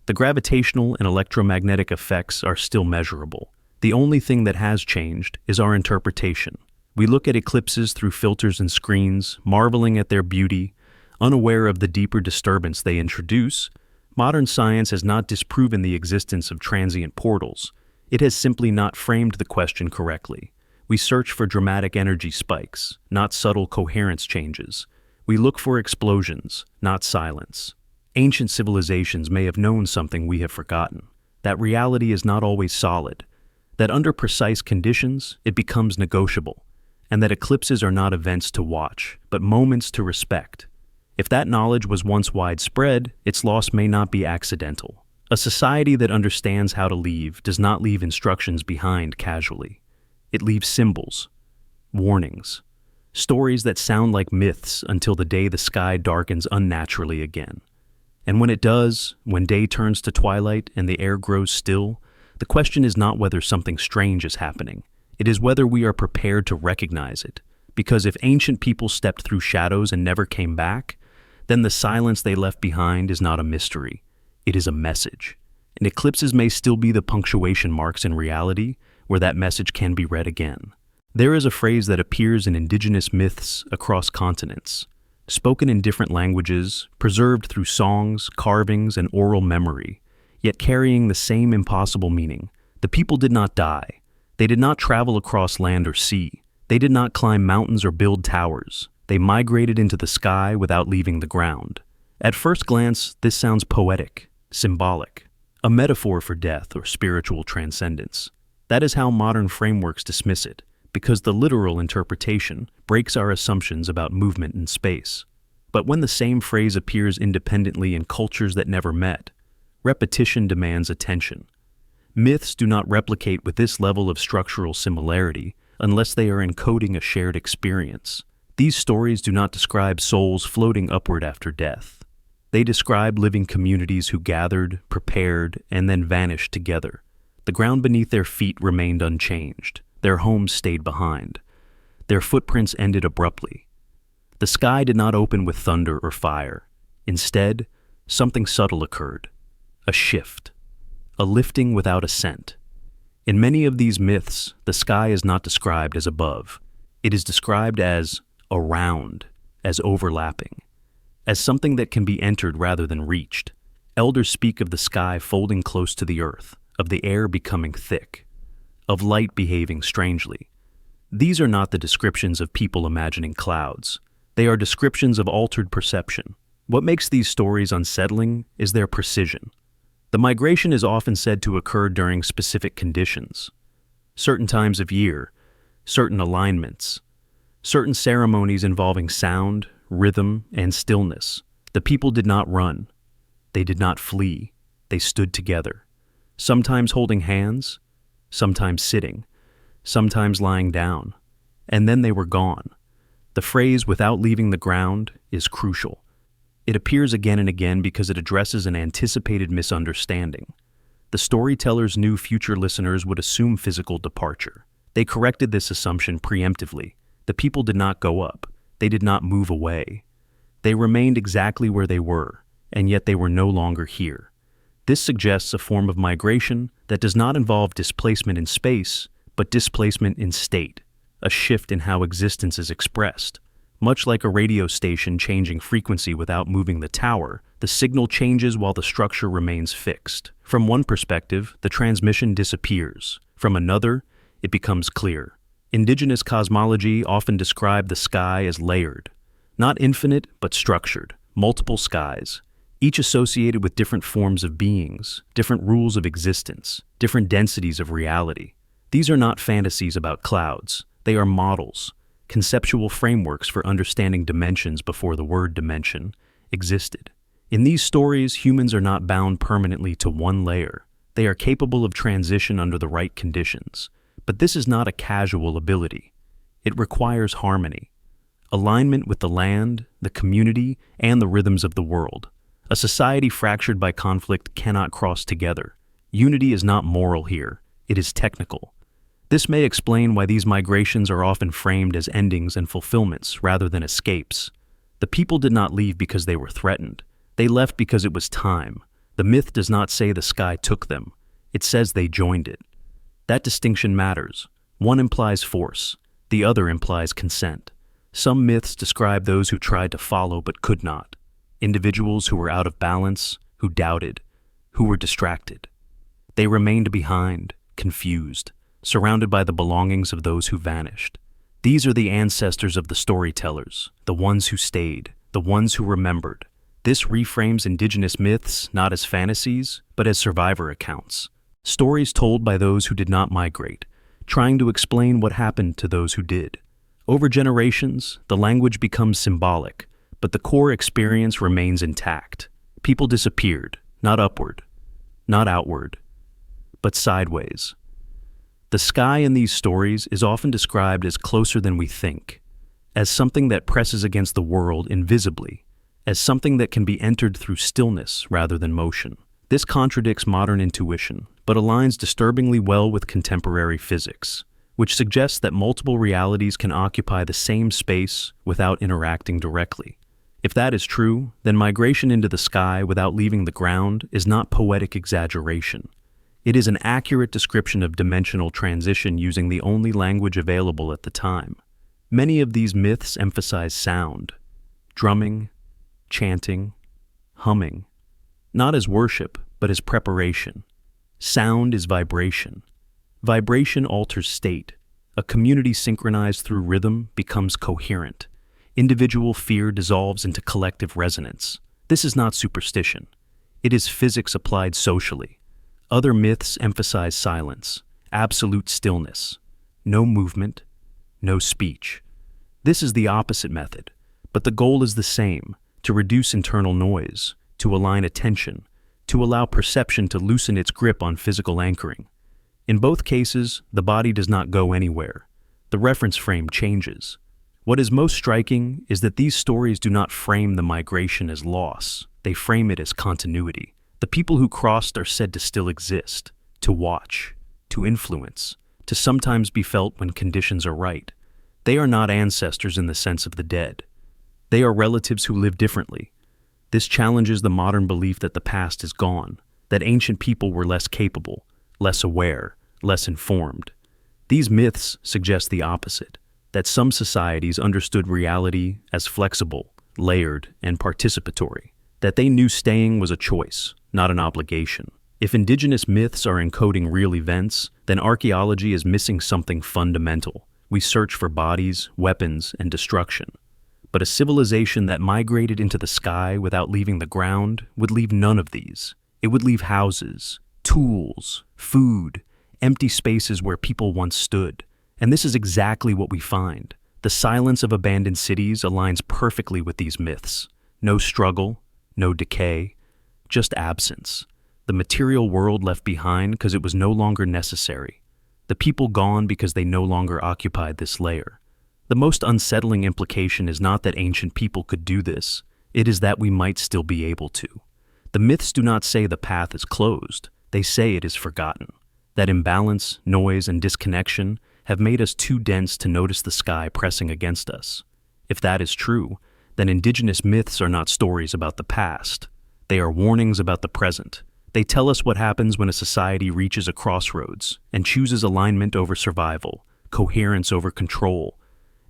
Speaker 1: The gravitational and electromagnetic effects are still measurable. The only thing that has changed is our interpretation. We look at eclipses through filters and screens, marveling at their beauty, unaware of the deeper disturbance they introduce. Modern science has not disproven the existence of transient portals. It has simply not framed the question correctly. We search for dramatic energy spikes, not subtle coherence changes. We look for explosions, not silence. Ancient civilizations may have known something we have forgotten, that reality is not always solid, that under precise conditions it becomes negotiable, and that eclipses are not events to watch, but moments to respect. If that knowledge was once widespread, its loss may not be accidental. A society that understands how to leave does not leave instructions behind casually. It leaves symbols, warnings, stories that sound like myths until the day the sky darkens unnaturally again. And when it does, when day turns to twilight and the air grows still, the question is not whether something strange is happening. It is whether we are prepared to recognize it. Because if ancient people stepped through shadows and never came back, then the silence they left behind is not a mystery. It is a message. And eclipses may still be the punctuation marks in reality where that message can be read again. There is a phrase that appears in indigenous myths across continents, spoken in different languages, preserved through songs, carvings, and oral memory, yet carrying the same impossible meaning. The people did not die. They did not travel across land or sea. They did not climb mountains or build towers. They migrated into the sky without leaving the ground. At first glance, this sounds poetic, symbolic, a metaphor for death or spiritual transcendence. That is how modern frameworks dismiss it, because the literal interpretation breaks our assumptions about movement in space. But when the same phrase appears independently in cultures that never met, repetition demands attention. Myths do not replicate with this level of structural similarity unless they are encoding a shared experience. These stories do not describe souls floating upward after death. They describe living communities who gathered, prepared, and then vanished together. The ground beneath their feet remained unchanged. Their homes stayed behind. Their footprints ended abruptly. The sky did not open with thunder or fire. Instead, something subtle occurred. A shift. A lifting without ascent. In many of these myths, the sky is not described as above. It is described as around, as overlapping, as something that can be entered rather than reached. Elders speak of the sky folding close to the earth, of the air becoming thick, of light behaving strangely. These are not the descriptions of people imagining clouds. They are descriptions of altered perception. What makes these stories unsettling is their precision. The migration is often said to occur during specific conditions, certain times of year, certain alignments, certain ceremonies involving sound, rhythm, and stillness. The people did not run. They did not flee. They stood together, sometimes holding hands, sometimes sitting, sometimes lying down, and then they were gone. The phrase "without leaving the ground" is crucial. It appears again and again because it addresses an anticipated misunderstanding. The storytellers knew future listeners would assume physical departure. They corrected this assumption preemptively. The people did not go up. They did not move away. They remained exactly where they were, and yet they were no longer here. This suggests a form of migration that does not involve displacement in space, but displacement in state, a shift in how existence is expressed. Much like a radio station changing frequency without moving the tower, the signal changes while the structure remains fixed. From one perspective, the transmission disappears. From another, it becomes clear. Indigenous cosmology often described the sky as layered, not infinite but structured, multiple skies, each associated with different forms of beings, different rules of existence, different densities of reality. These are not fantasies about clouds. They are models, conceptual frameworks for understanding dimensions before the word dimension existed. In these stories, humans are not bound permanently to one layer. They are capable of transition under the right conditions. But this is not a casual ability. It requires harmony, alignment with the land, the community, and the rhythms of the world. A society fractured by conflict cannot cross together. Unity is not moral here, it is technical. This may explain why these migrations are often framed as endings and fulfillments rather than escapes. The people did not leave because they were threatened. They left because it was time. The myth does not say the sky took them. It says they joined it. That distinction matters. One implies force, the other implies consent. Some myths describe those who tried to follow but could not. Individuals who were out of balance, who doubted, who were distracted. They remained behind, confused, surrounded by the belongings of those who vanished. These are the ancestors of the storytellers, the ones who stayed, the ones who remembered. This reframes indigenous myths not as fantasies, but as survivor accounts. Stories told by those who did not migrate, trying to explain what happened to those who did. Over generations, the language becomes symbolic, but the core experience remains intact. People disappeared, not upward, not outward, but sideways. The sky in these stories is often described as closer than we think, as something that presses against the world invisibly, as something that can be entered through stillness rather than motion. This contradicts modern intuition, but aligns disturbingly well with contemporary physics, which suggests that multiple realities can occupy the same space without interacting directly. If that is true, then migration into the sky without leaving the ground is not poetic exaggeration. It is an accurate description of dimensional transition using the only language available at the time. Many of these myths emphasize sound, drumming, chanting, humming, not as worship, but as preparation. Sound is vibration. Vibration alters state. A community synchronized through rhythm becomes coherent. Individual fear dissolves into collective resonance. This is not superstition. It is physics applied socially. Other myths emphasize silence, absolute stillness, no movement, no speech. This is the opposite method, but the goal is the same: to reduce internal noise, to align attention, to allow perception to loosen its grip on physical anchoring. In both cases, the body does not go anywhere. The reference frame changes. What is most striking is that these stories do not frame the migration as loss. They frame it as continuity. The people who crossed are said to still exist, to watch, to influence, to sometimes be felt when conditions are right. They are not ancestors in the sense of the dead. They are relatives who live differently. This challenges the modern belief that the past is gone, that ancient people were less capable, less aware, less informed. These myths suggest the opposite, that some societies understood reality as flexible, layered, and participatory, that they knew staying was a choice, not an obligation. If indigenous myths are encoding real events, then archaeology is missing something fundamental. We search for bodies, weapons, and destruction. But a civilization that migrated into the sky without leaving the ground would leave none of these. It would leave houses, tools, food, empty spaces where people once stood. And this is exactly what we find. The silence of abandoned cities aligns perfectly with these myths. No struggle, no decay, just absence. The material world left behind because it was no longer necessary. The people gone because they no longer occupied this layer. The most unsettling implication is not that ancient people could do this, it is that we might still be able to. The myths do not say the path is closed, they say it is forgotten. That imbalance, noise, and disconnection have made us too dense to notice the sky pressing against us. If that is true, then indigenous myths are not stories about the past. They are warnings about the present. They tell us what happens when a society reaches a crossroads and chooses alignment over survival, coherence over control.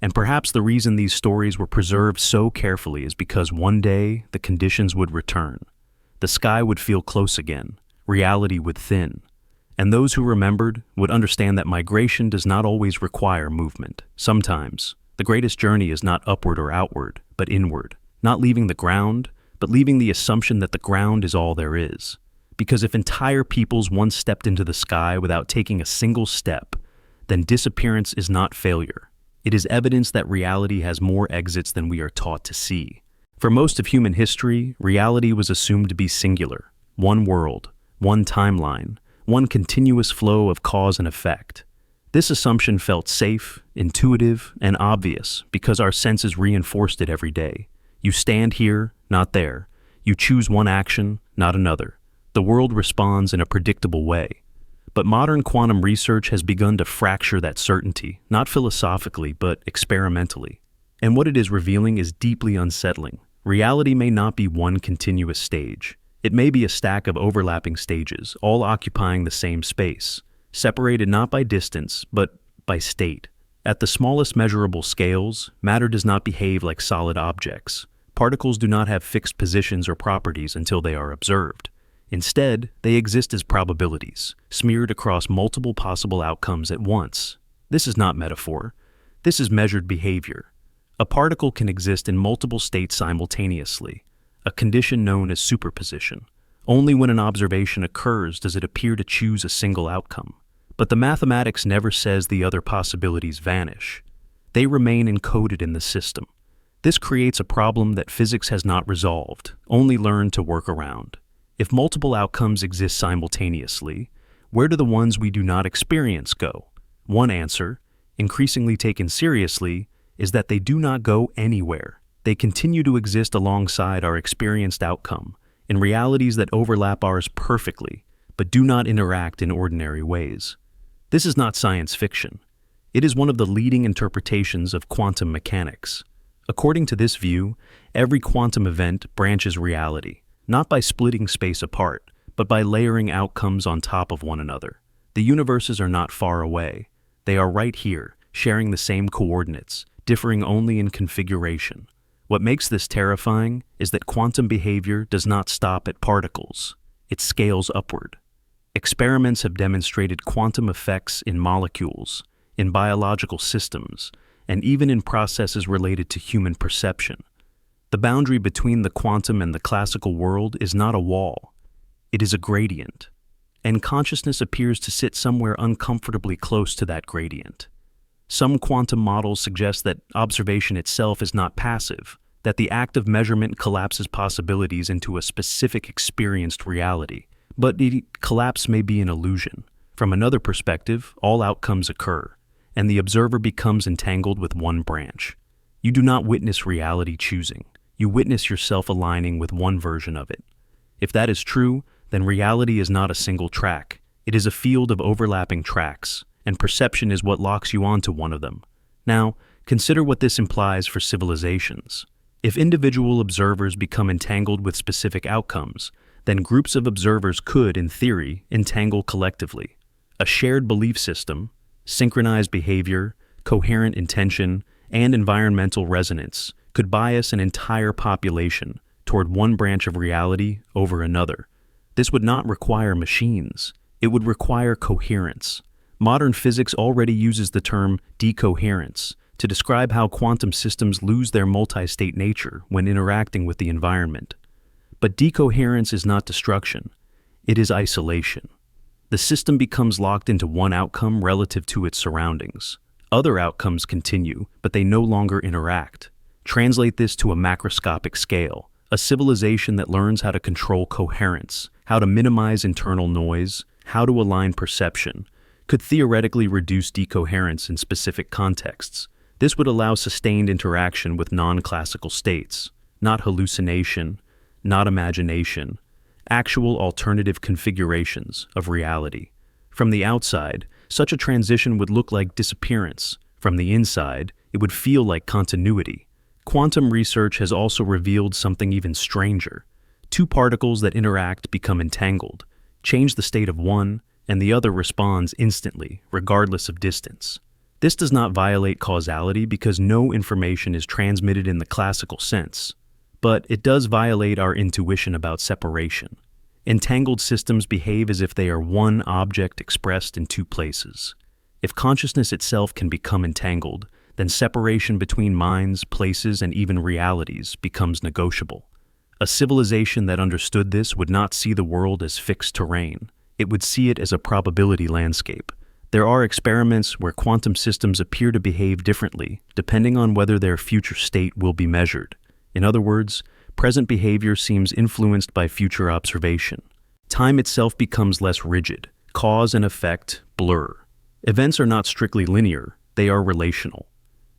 Speaker 1: And perhaps the reason these stories were preserved so carefully is because one day the conditions would return. The sky would feel close again, reality would thin, and those who remembered would understand that migration does not always require movement. Sometimes, the greatest journey is not upward or outward, but inward, not leaving the ground, but leaving the assumption that the ground is all there is. Because if entire peoples once stepped into the sky without taking a single step, then disappearance is not failure. It is evidence that reality has more exits than we are taught to see. For most of human history, reality was assumed to be singular, one world, one timeline, one continuous flow of cause and effect. This assumption felt safe, intuitive, and obvious because our senses reinforced it every day. You stand here, not there. You choose one action, not another. The world responds in a predictable way. But modern quantum research has begun to fracture that certainty, not philosophically, but experimentally. And what it is revealing is deeply unsettling. Reality may not be one continuous stage. It may be a stack of overlapping stages, all occupying the same space, separated not by distance, but by state. At the smallest measurable scales, matter does not behave like solid objects. Particles do not have fixed positions or properties until they are observed. Instead, they exist as probabilities, smeared across multiple possible outcomes at once. This is not metaphor. This is measured behavior. A particle can exist in multiple states simultaneously, a condition known as superposition. Only when an observation occurs does it appear to choose a single outcome. But the mathematics never says the other possibilities vanish. They remain encoded in the system. This creates a problem that physics has not resolved, only learned to work around. If multiple outcomes exist simultaneously, where do the ones we do not experience go? One answer, increasingly taken seriously, is that they do not go anywhere. They continue to exist alongside our experienced outcome, in realities that overlap ours perfectly, but do not interact in ordinary ways. This is not science fiction. It is one of the leading interpretations of quantum mechanics. According to this view, every quantum event branches reality, not by splitting space apart, but by layering outcomes on top of one another. The universes are not far away. They are right here, sharing the same coordinates, differing only in configuration. What makes this terrifying is that quantum behavior does not stop at particles. It scales upward. Experiments have demonstrated quantum effects in molecules, in biological systems, and even in processes related to human perception. The boundary between the quantum and the classical world is not a wall. It is a gradient, and consciousness appears to sit somewhere uncomfortably close to that gradient. Some quantum models suggest that observation itself is not passive, that the act of measurement collapses possibilities into a specific experienced reality. But the collapse may be an illusion. From another perspective, all outcomes occur, and the observer becomes entangled with one branch. You do not witness reality choosing. You witness yourself aligning with one version of it. If that is true, then reality is not a single track. It is a field of overlapping tracks, and perception is what locks you onto one of them. Now, consider what this implies for civilizations. If individual observers become entangled with specific outcomes, then groups of observers could, in theory, entangle collectively. A shared belief system, synchronized behavior, coherent intention, and environmental resonance could bias an entire population toward one branch of reality over another. This would not require machines. It would require coherence. Modern physics already uses the term decoherence to describe how quantum systems lose their multi-state nature when interacting with the environment. But decoherence is not destruction. It is isolation. The system becomes locked into one outcome relative to its surroundings. Other outcomes continue, but they no longer interact. Translate this to a macroscopic scale. A civilization that learns how to control coherence, how to minimize internal noise, how to align perception, could theoretically reduce decoherence in specific contexts. This would allow sustained interaction with non-classical states, not hallucination, not imagination, actual alternative configurations of reality. From the outside, such a transition would look like disappearance. From the inside, it would feel like continuity. Quantum research has also revealed something even stranger. Two particles that interact become entangled, change the state of one, and the other responds instantly, regardless of distance. This does not violate causality because no information is transmitted in the classical sense, but it does violate our intuition about separation. Entangled systems behave as if they are one object expressed in two places. If consciousness itself can become entangled, then separation between minds, places, and even realities becomes negotiable. A civilization that understood this would not see the world as fixed terrain. It would see it as a probability landscape. There are experiments where quantum systems appear to behave differently, depending on whether their future state will be measured. In other words, present behavior seems influenced by future observation. Time itself becomes less rigid. Cause and effect blur. Events are not strictly linear, they are relational.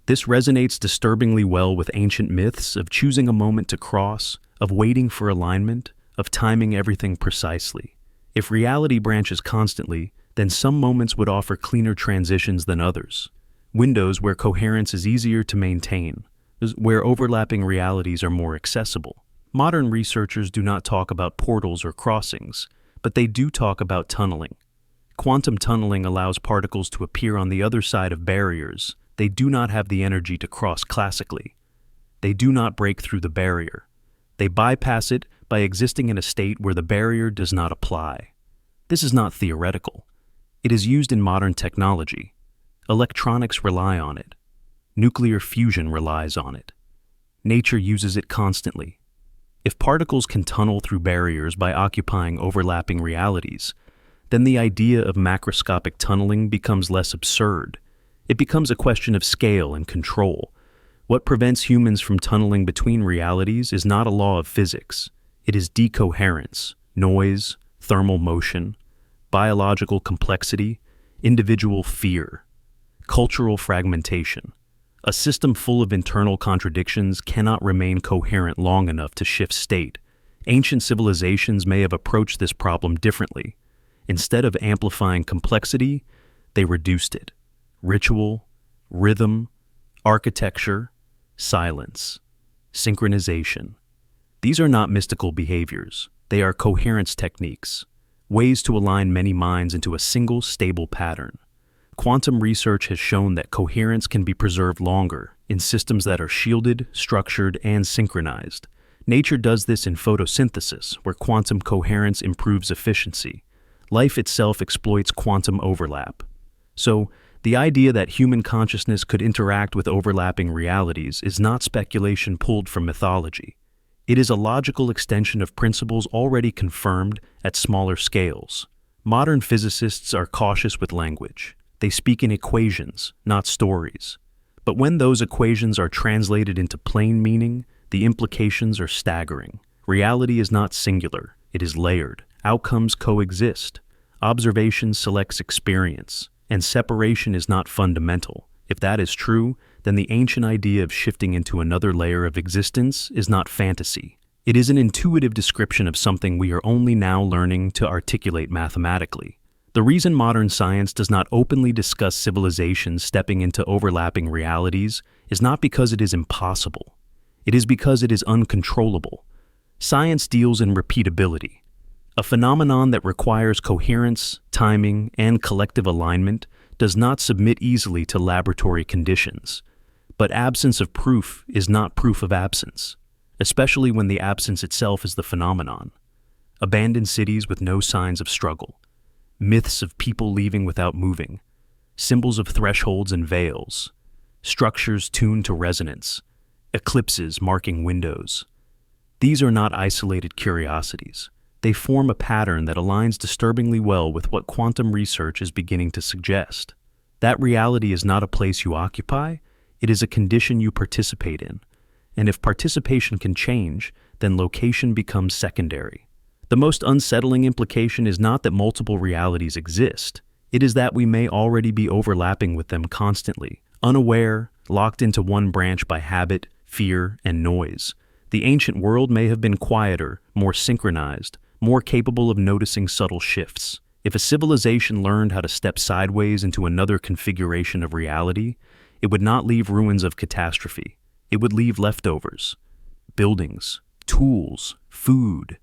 Speaker 1: This resonates disturbingly well with ancient myths of choosing a moment to cross, of waiting for alignment, of timing everything precisely. If reality branches constantly, then some moments would offer cleaner transitions than others. Windows where coherence is easier to maintain, where overlapping realities are more accessible. Modern researchers do not talk about portals or crossings, but they do talk about tunneling. Quantum tunneling allows particles to appear on the other side of barriers. They do not have the energy to cross classically. They do not break through the barrier. They bypass it by existing in a state where the barrier does not apply. This is not theoretical. It is used in modern technology. Electronics rely on it. Nuclear fusion relies on it. Nature uses it constantly. If particles can tunnel through barriers by occupying overlapping realities, then the idea of macroscopic tunneling becomes less absurd. It becomes a question of scale and control. What prevents humans from tunneling between realities is not a law of physics. It is decoherence, noise, thermal motion, biological complexity, individual fear, cultural fragmentation. A system full of internal contradictions cannot remain coherent long enough to shift state. Ancient civilizations may have approached this problem differently. Instead of amplifying complexity, they reduced it. Ritual, rhythm, architecture, silence, synchronization. These are not mystical behaviors. They are coherence techniques, ways to align many minds into a single stable pattern. Quantum research has shown that coherence can be preserved longer in systems that are shielded, structured, and synchronized. Nature does this in photosynthesis, where quantum coherence improves efficiency. Life itself exploits quantum overlap. So, the idea that human consciousness could interact with overlapping realities is not speculation pulled from mythology. It is a logical extension of principles already confirmed at smaller scales. Modern physicists are cautious with language. They speak in equations, not stories. But when those equations are translated into plain meaning, the implications are staggering. Reality is not singular, it is layered. Outcomes coexist. Observation selects experience. And separation is not fundamental. If that is true, then the ancient idea of shifting into another layer of existence is not fantasy. It is an intuitive description of something we are only now learning to articulate mathematically. The reason modern science does not openly discuss civilizations stepping into overlapping realities is not because it is impossible. It is because it is uncontrollable. Science deals in repeatability. A phenomenon that requires coherence, timing, and collective alignment does not submit easily to laboratory conditions. But absence of proof is not proof of absence, especially when the absence itself is the phenomenon. Abandoned cities with no signs of struggle, myths of people leaving without moving, symbols of thresholds and veils, structures tuned to resonance, eclipses marking windows. These are not isolated curiosities. They form a pattern that aligns disturbingly well with what quantum research is beginning to suggest. That reality is not a place you occupy, it is a condition you participate in. And if participation can change, then location becomes secondary. The most unsettling implication is not that multiple realities exist. It is that we may already be overlapping with them constantly, unaware, locked into one branch by habit, fear, and noise. The ancient world may have been quieter, more synchronized, more capable of noticing subtle shifts. If a civilization learned how to step sideways into another configuration of reality, it would not leave ruins of catastrophe. It would leave leftovers. Buildings, tools, food,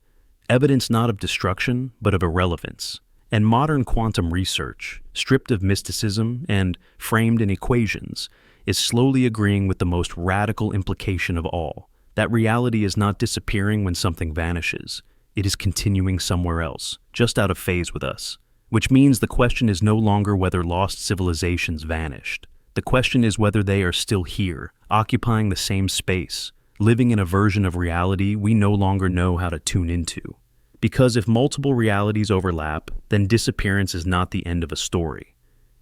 Speaker 1: evidence not of destruction, but of irrelevance. And modern quantum research, stripped of mysticism and framed in equations, is slowly agreeing with the most radical implication of all, that reality is not disappearing when something vanishes. It is continuing somewhere else, just out of phase with us. Which means the question is no longer whether lost civilizations vanished. The question is whether they are still here, occupying the same space, living in a version of reality we no longer know how to tune into. Because if multiple realities overlap, then disappearance is not the end of a story.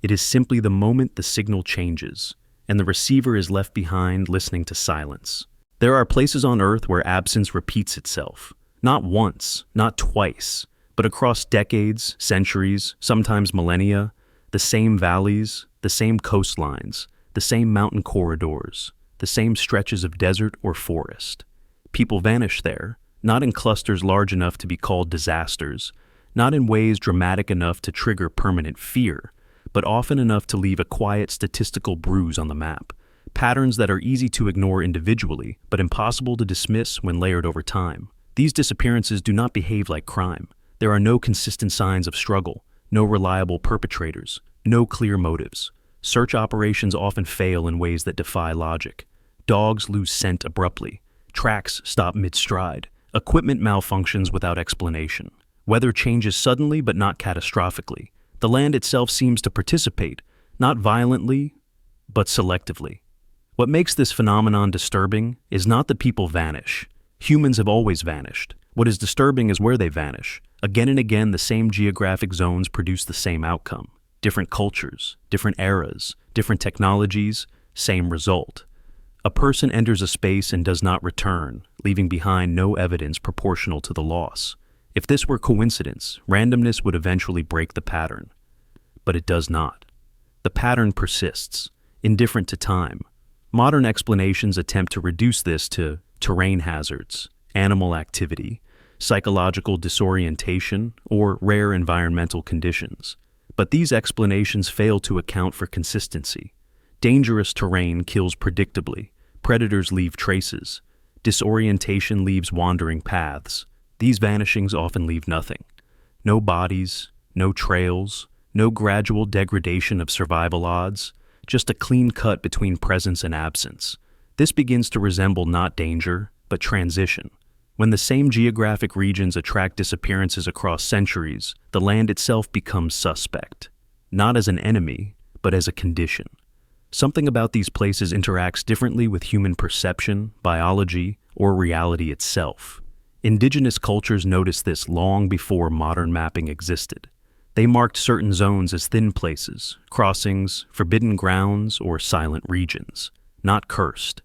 Speaker 1: It is simply the moment the signal changes, and the receiver is left behind listening to silence. There are places on Earth where absence repeats itself. Not once, not twice, but across decades, centuries, sometimes millennia, the same valleys, the same coastlines, the same mountain corridors, the same stretches of desert or forest. People vanish there, not in clusters large enough to be called disasters, not in ways dramatic enough to trigger permanent fear, but often enough to leave a quiet statistical bruise on the map. Patterns that are easy to ignore individually, but impossible to dismiss when layered over time. These disappearances do not behave like crime. There are no consistent signs of struggle, no reliable perpetrators, no clear motives. Search operations often fail in ways that defy logic. Dogs lose scent abruptly. Tracks stop mid-stride. Equipment malfunctions without explanation. Weather changes suddenly but not catastrophically. The land itself seems to participate, not violently, but selectively. What makes this phenomenon disturbing is not that people vanish. Humans have always vanished. What is disturbing is where they vanish. Again and again, the same geographic zones produce the same outcome. Different cultures, different eras, different technologies, same result. A person enters a space and does not return, leaving behind no evidence proportional to the loss. If this were coincidence, randomness would eventually break the pattern. But it does not. The pattern persists, indifferent to time. Modern explanations attempt to reduce this to terrain hazards, animal activity, psychological disorientation, or rare environmental conditions. But these explanations fail to account for consistency. Dangerous terrain kills predictably. Predators leave traces. Disorientation leaves wandering paths. These vanishings often leave nothing. No bodies, no trails, no gradual degradation of survival odds, just a clean cut between presence and absence. This begins to resemble not danger, but transition. When the same geographic regions attract disappearances across centuries, the land itself becomes suspect, not as an enemy, but as a condition. Something about these places interacts differently with human perception, biology, or reality itself. Indigenous cultures noticed this long before modern mapping existed. They marked certain zones as thin places, crossings, forbidden grounds, or silent regions. Not cursed,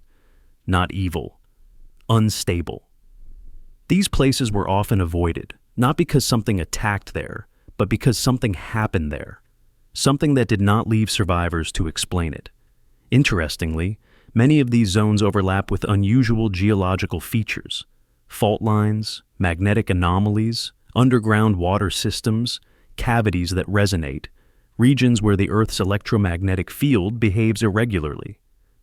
Speaker 1: not evil, unstable. These places were often avoided, not because something attacked there, but because something happened there. Something that did not leave survivors to explain it. Interestingly, many of these zones overlap with unusual geological features. Fault lines, magnetic anomalies, underground water systems, cavities that resonate, regions where the Earth's electromagnetic field behaves irregularly.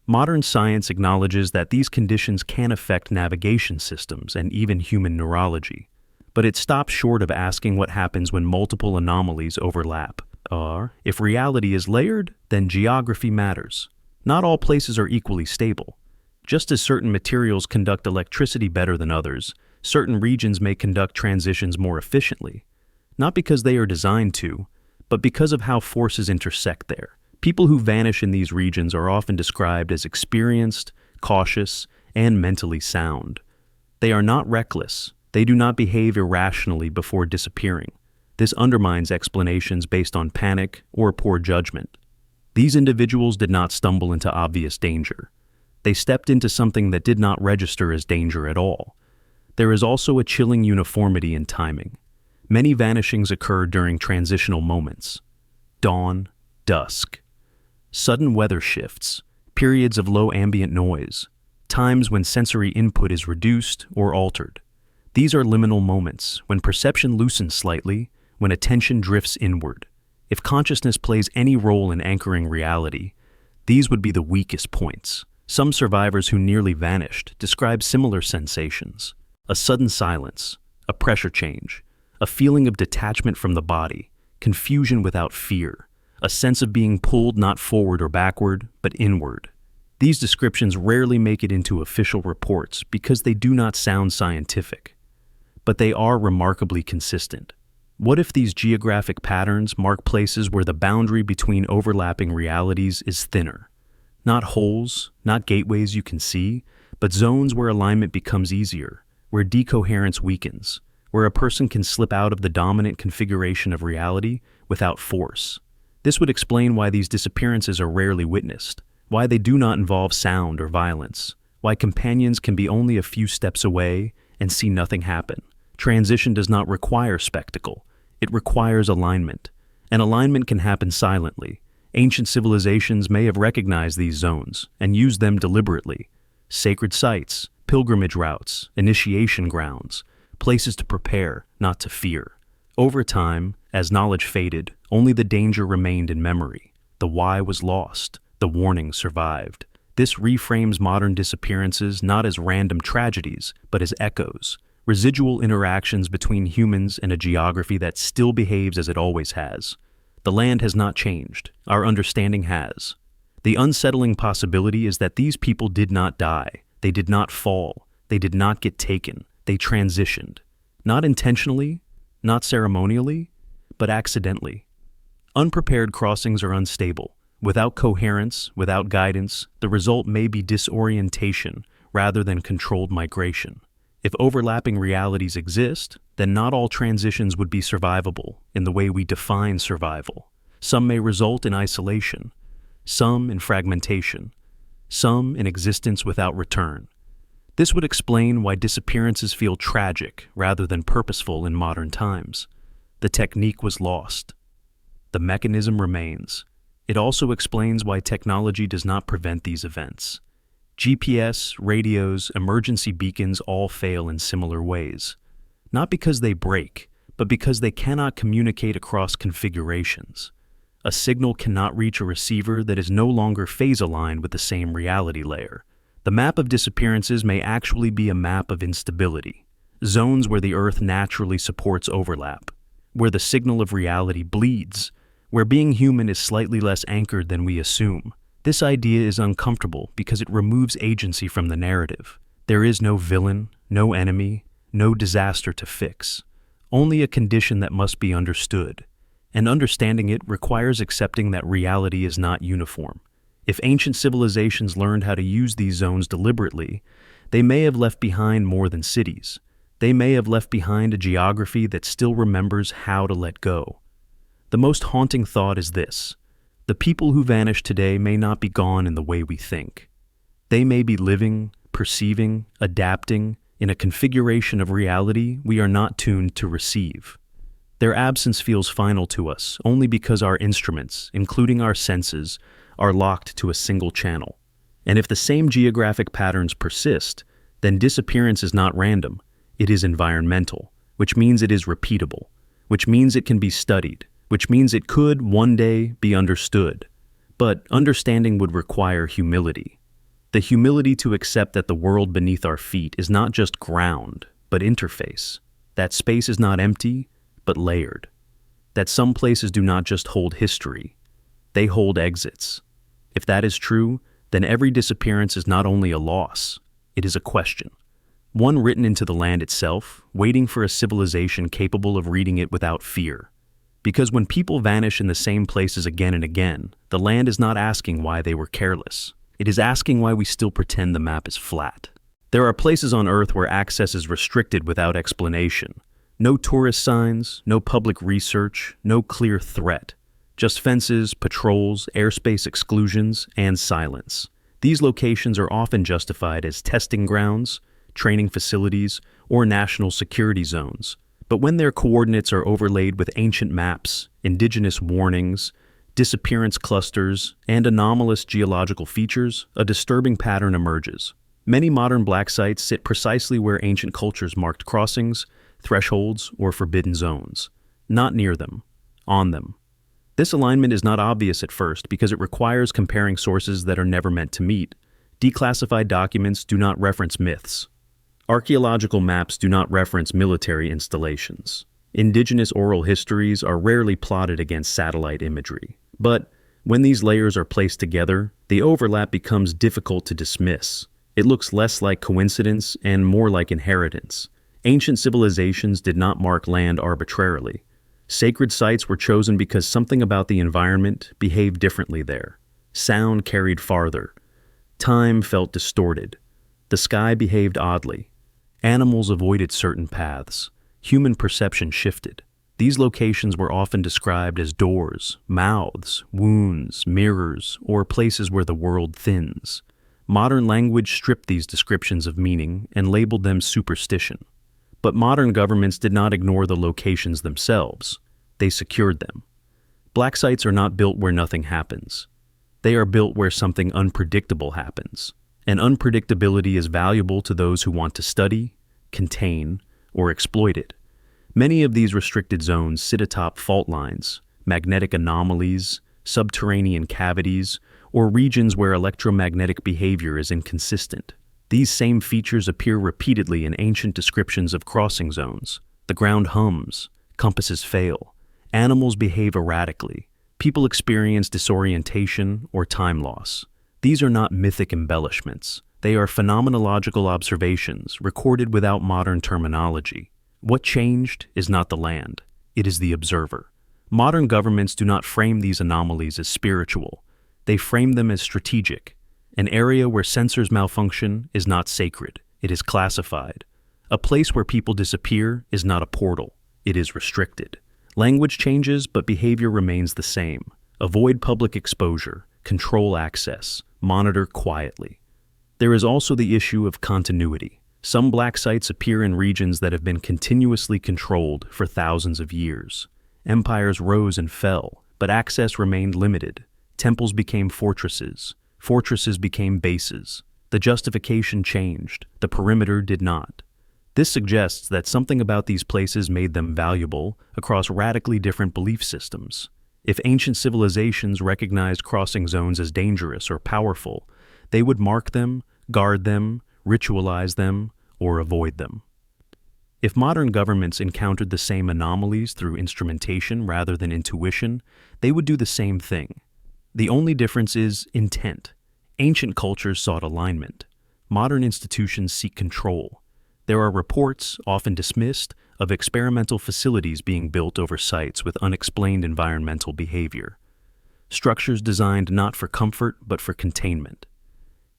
Speaker 1: Modern science acknowledges that these conditions can affect navigation systems and even human neurology, but it stops short of asking what happens when multiple anomalies overlap. If reality is layered, then geography matters. Not all places are equally stable. Just as certain materials conduct electricity better than others, certain regions may conduct transitions more efficiently. Not because they are designed to, but because of how forces intersect there. People who vanish in these regions are often described as experienced, cautious, and mentally sound. They are not reckless. They do not behave irrationally before disappearing. This undermines explanations based on panic or poor judgment. These individuals did not stumble into obvious danger. They stepped into something that did not register as danger at all. There is also a chilling uniformity in timing. Many vanishings occur during transitional moments. Dawn, dusk. Sudden weather shifts, periods of low ambient noise, times when sensory input is reduced or altered. These are liminal moments, when perception loosens slightly, when attention drifts inward. If consciousness plays any role in anchoring reality, these would be the weakest points. Some survivors who nearly vanished describe similar sensations. A sudden silence, a pressure change, a feeling of detachment from the body, confusion without fear, a sense of being pulled not forward or backward, but inward. These descriptions rarely make it into official reports because they do not sound scientific, but they are remarkably consistent. What if these geographic patterns mark places where the boundary between overlapping realities is thinner? Not holes, not gateways you can see, but zones where alignment becomes easier, where decoherence weakens, where a person can slip out of the dominant configuration of reality without force. This would explain why these disappearances are rarely witnessed, why they do not involve sound or violence, why companions can be only a few steps away and see nothing happen. Transition does not require spectacle. It requires alignment, and alignment can happen silently. Ancient civilizations may have recognized these zones and used them deliberately. Sacred sites, pilgrimage routes, initiation grounds, places to prepare, not to fear. Over time, as knowledge faded, only the danger remained in memory. The why was lost, the warning survived. This reframes modern disappearances not as random tragedies, but as echoes, residual interactions between humans and a geography that still behaves as it always has. The land has not changed, our understanding has. The unsettling possibility is that these people did not die, they did not fall, they did not get taken, they transitioned. Not intentionally, not ceremonially, but accidentally. Unprepared crossings are unstable. Without coherence, without guidance, the result may be disorientation rather than controlled migration. If overlapping realities exist, then not all transitions would be survivable in the way we define survival. Some may result in isolation, some in fragmentation, some in existence without return. This would explain why disappearances feel tragic rather than purposeful in modern times. The technique was lost. The mechanism remains. It also explains why technology does not prevent these events. GPS, radios, emergency beacons all fail in similar ways. Not because they break, but because they cannot communicate across configurations. A signal cannot reach a receiver that is no longer phase-aligned with the same reality layer. The map of disappearances may actually be a map of instability, zones where the Earth naturally supports overlap, where the signal of reality bleeds, where being human is slightly less anchored than we assume. This idea is uncomfortable because it removes agency from the narrative. There is no villain, no enemy, no disaster to fix, only a condition that must be understood. And understanding it requires accepting that reality is not uniform. If ancient civilizations learned how to use these zones deliberately, they may have left behind more than cities. They may have left behind a geography that still remembers how to let go. The most haunting thought is this: the people who vanish today may not be gone in the way we think. They may be living, perceiving, adapting in a configuration of reality we are not tuned to receive. Their absence feels final to us only because our instruments, including our senses, are locked to a single channel. And if the same geographic patterns persist, then disappearance is not random, it is environmental, which means it is repeatable, which means it can be studied, which means it could one day be understood. But understanding would require humility. The humility to accept that the world beneath our feet is not just ground, but interface. That space is not empty, but layered. That some places do not just hold history, they hold exits. If that is true, then every disappearance is not only a loss, it is a question. One written into the land itself, waiting for a civilization capable of reading it without fear. Because when people vanish in the same places again and again, the land is not asking why they were careless. It is asking why we still pretend the map is flat. There are places on Earth where access is restricted without explanation. No tourist signs, no public research, no clear threat. Just fences, patrols, airspace exclusions, and silence. These locations are often justified as testing grounds, training facilities, or national security zones. But when their coordinates are overlaid with ancient maps, indigenous warnings, disappearance clusters, and anomalous geological features, a disturbing pattern emerges. Many modern black sites sit precisely where ancient cultures marked crossings, thresholds, or forbidden zones. Not near them, on them. This alignment is not obvious at first because it requires comparing sources that are never meant to meet. Declassified documents do not reference myths. Archaeological maps do not reference military installations. Indigenous oral histories are rarely plotted against satellite imagery. But when these layers are placed together, the overlap becomes difficult to dismiss. It looks less like coincidence and more like inheritance. Ancient civilizations did not mark land arbitrarily. Sacred sites were chosen because something about the environment behaved differently there. Sound carried farther. Time felt distorted. The sky behaved oddly. Animals avoided certain paths. Human perception shifted. These locations were often described as doors, mouths, wounds, mirrors, or places where the world thins. Modern language stripped these descriptions of meaning and labeled them superstition. But modern governments did not ignore the locations themselves. They secured them. Black sites are not built where nothing happens. They are built where something unpredictable happens. And unpredictability is valuable to those who want to study, contain, or exploit it. Many of these restricted zones sit atop fault lines, magnetic anomalies, subterranean cavities, or regions where electromagnetic behavior is inconsistent. These same features appear repeatedly in ancient descriptions of crossing zones. The ground hums, compasses fail, animals behave erratically, people experience disorientation or time loss. These are not mythic embellishments. They are phenomenological observations recorded without modern terminology. What changed is not the land, it is the observer. Modern governments do not frame these anomalies as spiritual. They frame them as strategic. An area where sensors malfunction is not sacred, it is classified. A place where people disappear is not a portal, it is restricted. Language changes, but behavior remains the same. Avoid public exposure, control access, monitor quietly. There is also the issue of continuity. Some black sites appear in regions that have been continuously controlled for thousands of years. Empires rose and fell, but access remained limited. Temples became fortresses. Fortresses became bases. The justification changed. The perimeter did not. This suggests that something about these places made them valuable across radically different belief systems. If ancient civilizations recognized crossing zones as dangerous or powerful, they would mark them, guard them, ritualize them, or avoid them. If modern governments encountered the same anomalies through instrumentation rather than intuition, they would do the same thing. The only difference is intent. Ancient cultures sought alignment. Modern institutions seek control. There are reports, often dismissed, of experimental facilities being built over sites with unexplained environmental behavior. Structures designed not for comfort but for containment.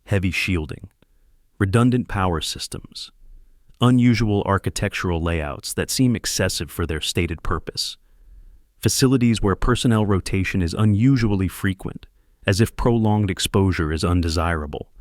Speaker 1: Heavy shielding. Redundant power systems. Unusual architectural layouts that seem excessive for their stated purpose. Facilities where personnel rotation is unusually frequent, as if prolonged exposure is undesirable.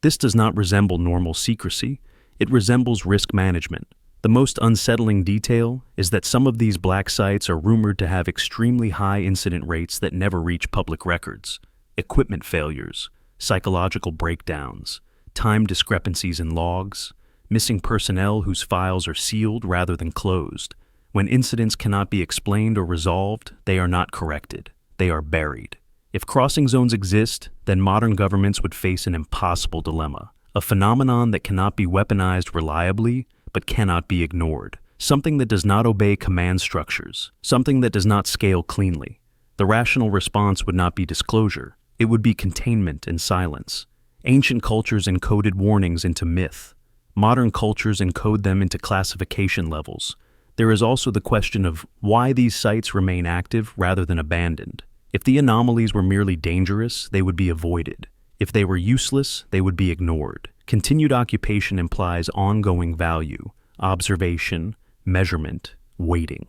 Speaker 1: This does not resemble normal secrecy, it resembles risk management. The most unsettling detail is that some of these black sites are rumored to have extremely high incident rates that never reach public records. Equipment failures, psychological breakdowns, time discrepancies in logs, missing personnel whose files are sealed rather than closed. When incidents cannot be explained or resolved, they are not corrected. They are buried. If crossing zones exist, then modern governments would face an impossible dilemma, a phenomenon that cannot be weaponized reliably, but cannot be ignored, something that does not obey command structures, something that does not scale cleanly. The rational response would not be disclosure, it would be containment and silence. Ancient cultures encoded warnings into myth. Modern cultures encode them into classification levels. There is also the question of why these sites remain active rather than abandoned. If the anomalies were merely dangerous, they would be avoided. If they were useless, they would be ignored. Continued occupation implies ongoing value, observation, measurement, waiting.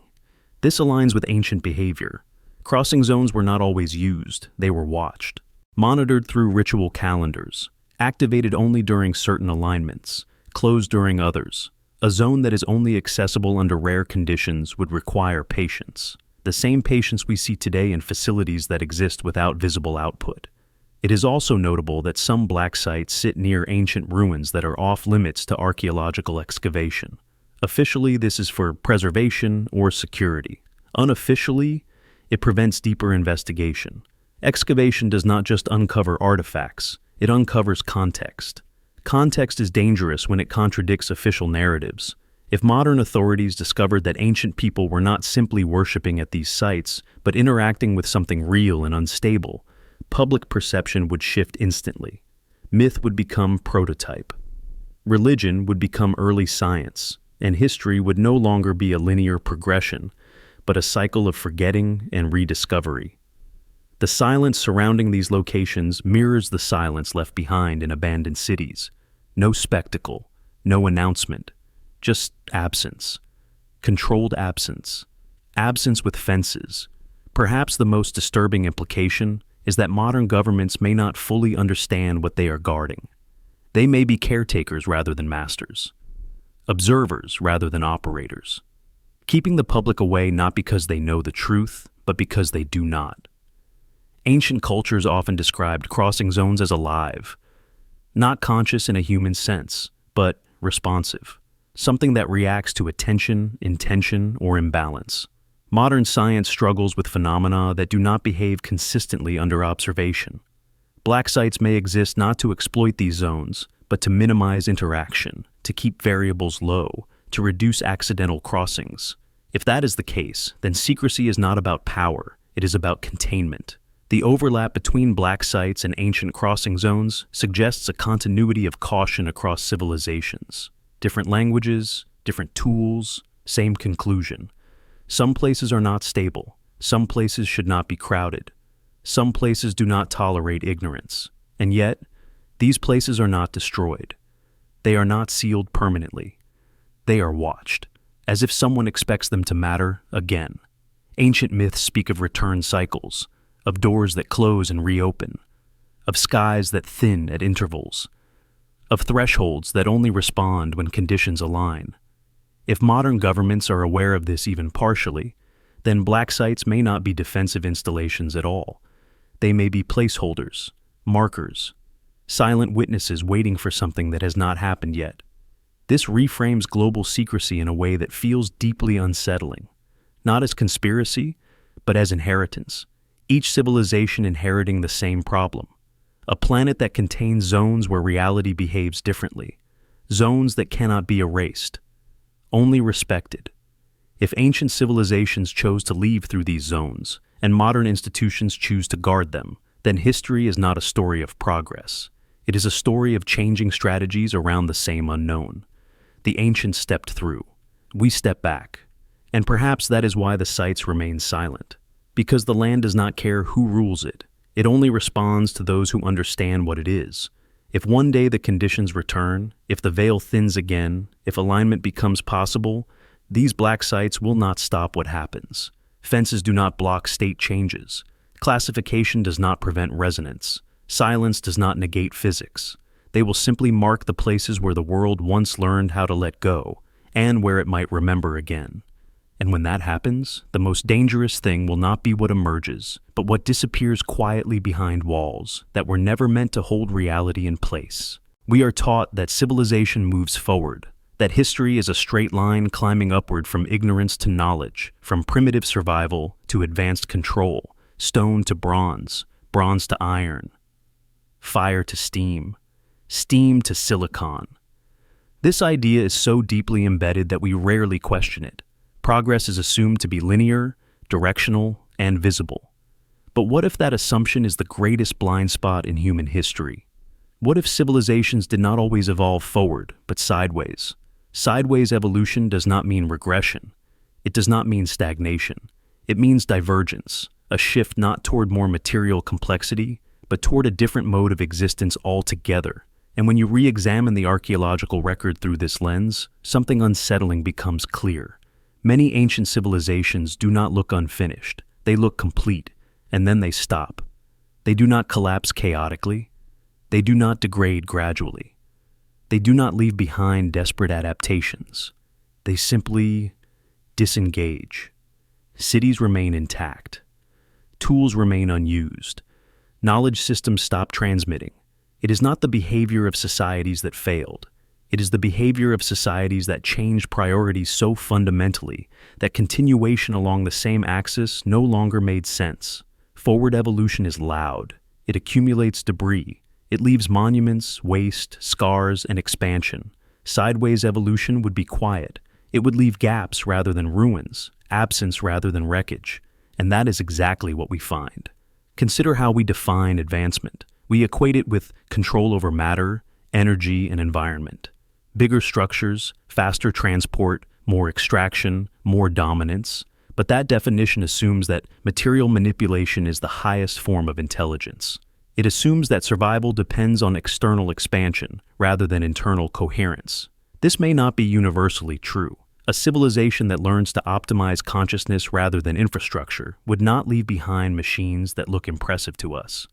Speaker 1: This aligns with ancient behavior. Crossing zones were not always used, they were watched. Monitored through ritual calendars, activated only during certain alignments, closed during others. A zone that is only accessible under rare conditions would require patience. The same patience we see today in facilities that exist without visible output. It is also notable that some black sites sit near ancient ruins that are off-limits to archaeological excavation. Officially, this is for preservation or security. Unofficially, it prevents deeper investigation. Excavation does not just uncover artifacts, it uncovers context. Context is dangerous when it contradicts official narratives. If modern authorities discovered that ancient people were not simply worshipping at these sites, but interacting with something real and unstable, public perception would shift instantly. Myth would become prototype. Religion would become early science, and history would no longer be a linear progression, but a cycle of forgetting and rediscovery. The silence surrounding these locations mirrors the silence left behind in abandoned cities. No spectacle, no announcement, just absence. Controlled absence. Absence with fences. Perhaps the most disturbing implication is that modern governments may not fully understand what they are guarding. They may be caretakers rather than masters, observers rather than operators, keeping the public away not because they know the truth, but because they do not. Ancient cultures often described crossing zones as alive, not conscious in a human sense, but responsive, something that reacts to attention, intention, or imbalance. Modern science struggles with phenomena that do not behave consistently under observation. Black sites may exist not to exploit these zones, but to minimize interaction, to keep variables low, to reduce accidental crossings. If that is the case, then secrecy is not about power, it is about containment. The overlap between black sites and ancient crossing zones suggests a continuity of caution across civilizations. Different languages, different tools, same conclusion. Some places are not stable. Some places should not be crowded. Some places do not tolerate ignorance. And yet, these places are not destroyed. They are not sealed permanently. They are watched, as if someone expects them to matter again. Ancient myths speak of return cycles, of doors that close and reopen, of skies that thin at intervals, of thresholds that only respond when conditions align. If modern governments are aware of this even partially, then black sites may not be defensive installations at all. They may be placeholders, markers, silent witnesses waiting for something that has not happened yet. This reframes global secrecy in a way that feels deeply unsettling, not as conspiracy, but as inheritance. Each civilization inheriting the same problem. A planet that contains zones where reality behaves differently, zones that cannot be erased, only respected. If ancient civilizations chose to leave through these zones, and modern institutions choose to guard them, then history is not a story of progress. It is a story of changing strategies around the same unknown. The ancients stepped through. We step back. And perhaps that is why the sites remain silent. Because the land does not care who rules it. It only responds to those who understand what it is. If one day the conditions return, if the veil thins again, if alignment becomes possible, these black sites will not stop what happens. Fences do not block state changes. Classification does not prevent resonance. Silence does not negate physics. They will simply mark the places where the world once learned how to let go, and where it might remember again. And when that happens, the most dangerous thing will not be what emerges, but what disappears quietly behind walls that were never meant to hold reality in place. We are taught that civilization moves forward, that history is a straight line climbing upward from ignorance to knowledge, from primitive survival to advanced control, stone to bronze, bronze to iron, fire to steam, steam to silicon. This idea is so deeply embedded that we rarely question it. Progress is assumed to be linear, directional, and visible. But what if that assumption is the greatest blind spot in human history? What if civilizations did not always evolve forward, but sideways? Sideways evolution does not mean regression. It does not mean stagnation. It means divergence, a shift not toward more material complexity, but toward a different mode of existence altogether. And when you re-examine the archaeological record through this lens, something unsettling becomes clear. Many ancient civilizations do not look unfinished. They look complete, and then they stop. They do not collapse chaotically. They do not degrade gradually. They do not leave behind desperate adaptations. They simply disengage. Cities remain intact. Tools remain unused. Knowledge systems stop transmitting. It is not the behavior of societies that failed. It is the behavior of societies that changed priorities so fundamentally that continuation along the same axis no longer made sense. Forward evolution is loud. It accumulates debris. It leaves monuments, waste, scars, and expansion. Sideways evolution would be quiet. It would leave gaps rather than ruins, absence rather than wreckage. And that is exactly what we find. Consider how we define advancement. We equate it with control over matter, energy, and environment. Bigger structures, faster transport, more extraction, more dominance. But that definition assumes that material manipulation is the highest form of intelligence. It assumes that survival depends on external expansion rather than internal coherence. This may not be universally true. A civilization that learns to optimize consciousness rather than infrastructure would not leave behind machines that look impressive to us.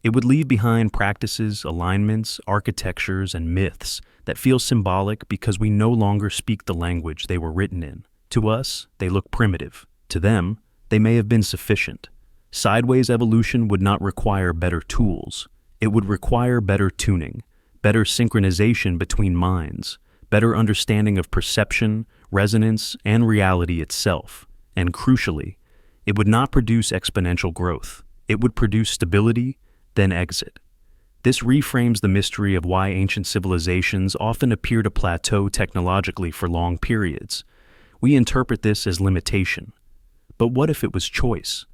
Speaker 1: It would leave behind practices, alignments, architectures, and myths that feel symbolic because we no longer speak the language they were written in. To us, they look primitive. To them, they may have been sufficient. Sideways evolution would not require better tools. It would require better tuning, better synchronization between minds, better understanding of perception, resonance, and reality itself. And crucially, it would not produce exponential growth. It would produce stability, then exit. This reframes the mystery of why ancient civilizations often appear to plateau technologically for long periods. We interpret this as limitation. But what if it was choice?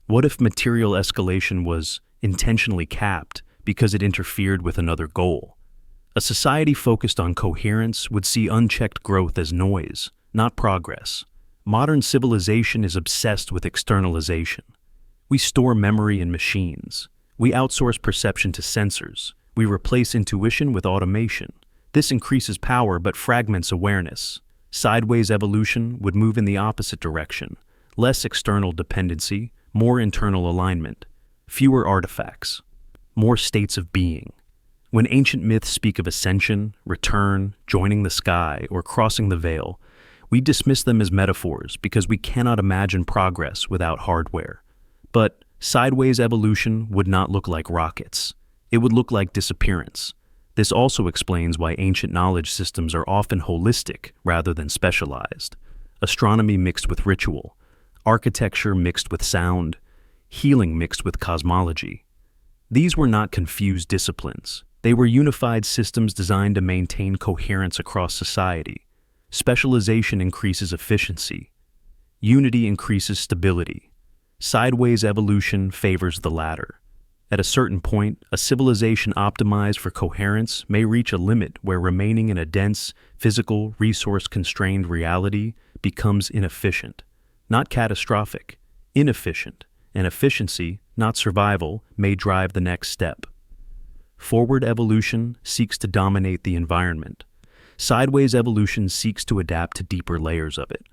Speaker 1: What if material escalation was intentionally capped because it interfered with another goal? A society focused on coherence would see unchecked growth as noise, not progress. Modern civilization is obsessed with externalization. We store memory in machines. We outsource perception to sensors. We replace intuition with automation. This increases power but fragments awareness. Sideways evolution would move in the opposite direction. Less external dependency, more internal alignment, fewer artifacts, more states of being. When ancient myths speak of ascension, return, joining the sky, or crossing the veil, we dismiss them as metaphors because we cannot imagine progress without hardware. But sideways evolution would not look like rockets. It would look like disappearance. This also explains why ancient knowledge systems are often holistic rather than specialized. Astronomy mixed with ritual, architecture mixed with sound, healing mixed with cosmology. These were not confused disciplines. They were unified systems designed to maintain coherence across society. Specialization increases efficiency. Unity increases stability. Sideways evolution favors the latter. At a certain point, a civilization optimized for coherence may reach a limit where remaining in a dense, physical, resource-constrained reality becomes inefficient. Not catastrophic, inefficient, and efficiency, not survival, may drive the next step. Forward evolution seeks to dominate the environment. Sideways evolution seeks to adapt to deeper layers of it.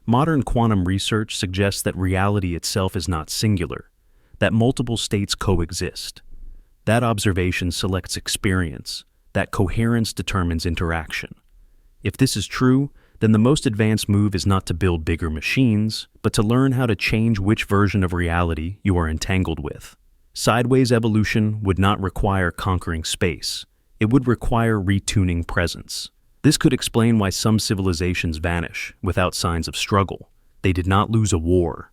Speaker 1: Modern quantum research suggests that reality itself is not singular, that multiple states coexist. That observation selects experience, that coherence determines interaction. If this is true, then the most advanced move is not to build bigger machines, but to learn how to change which version of reality you are entangled with. Sideways evolution would not require conquering space. It would require retuning presence. This could explain why some civilizations vanish without signs of struggle. They did not lose a war.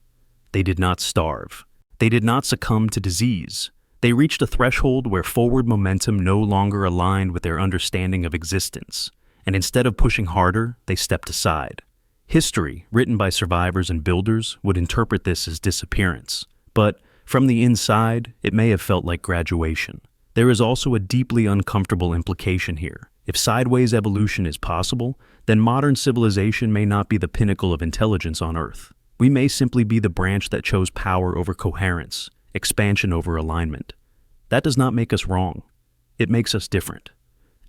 Speaker 1: They did not starve. They did not succumb to disease. They reached a threshold where forward momentum no longer aligned with their understanding of existence. And instead of pushing harder, they stepped aside. History, written by survivors and builders, would interpret this as disappearance. But from the inside, it may have felt like graduation. There is also a deeply uncomfortable implication here. If sideways evolution is possible, then modern civilization may not be the pinnacle of intelligence on Earth. We may simply be the branch that chose power over coherence, expansion over alignment. That does not make us wrong. It makes us different.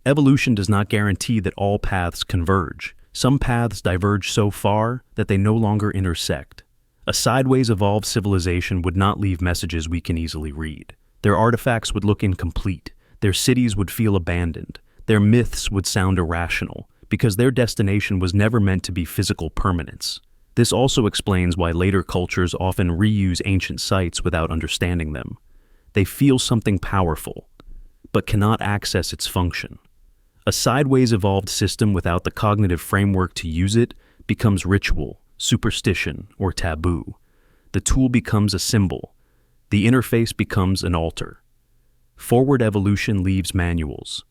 Speaker 1: Evolution does not guarantee that all paths converge. Some paths diverge so far that they no longer intersect. A sideways evolved civilization would not leave messages we can easily read. Their artifacts would look incomplete. Their cities would feel abandoned. Their myths would sound irrational, because their destination was never meant to be physical permanence. This also explains why later cultures often reuse ancient sites without understanding them. They feel something powerful, but cannot access its function. A sideways evolved system without the cognitive framework to use it becomes ritual, superstition, or taboo. The tool becomes a symbol. The interface becomes an altar. Forward evolution leaves manuals.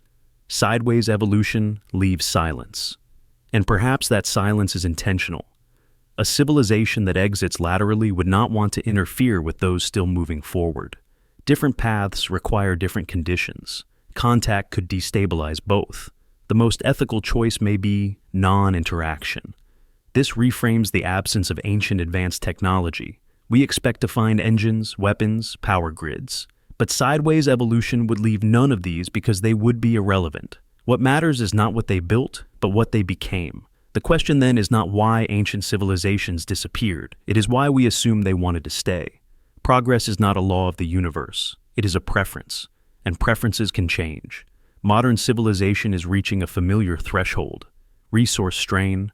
Speaker 1: Sideways evolution leaves silence. And perhaps that silence is intentional. A civilization that exits laterally would not want to interfere with those still moving forward. Different paths require different conditions. Contact could destabilize both. The most ethical choice may be non-interaction. This reframes the absence of ancient advanced technology. We expect to find engines, weapons, power grids. But sideways evolution would leave none of these because they would be irrelevant. What matters is not what they built, but what they became. The question then is not why ancient civilizations disappeared. It is why we assume they wanted to stay. Progress is not a law of the universe. It is a preference, and preferences can change. Modern civilization is reaching a familiar threshold: resource strain,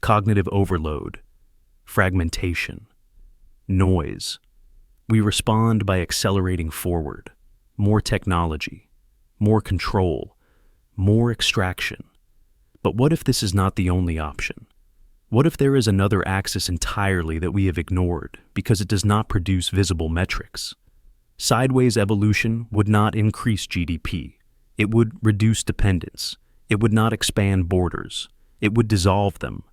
Speaker 1: cognitive overload, fragmentation, noise. We respond by accelerating forward. More technology, more control, more extraction. But what if this is not the only option? What if there is another axis entirely that we have ignored because it does not produce visible metrics? Sideways evolution would not increase GDP. It would reduce dependence. It would not expand borders. It would dissolve them.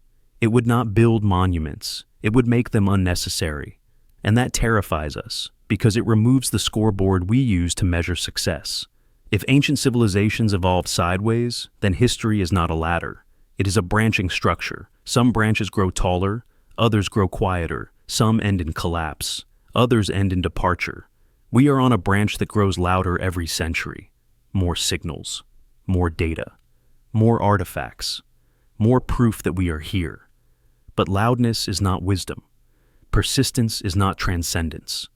Speaker 1: It would not build monuments. It would make them unnecessary. And that terrifies us because it removes the scoreboard we use to measure success. If ancient civilizations evolved sideways, then history is not a ladder. It is a branching structure. Some branches grow taller, others grow quieter, some end in collapse, others end in departure. We are on a branch that grows louder every century. More signals, more data, more artifacts, more proof that we are here. But loudness is not wisdom. Persistence is not transcendence.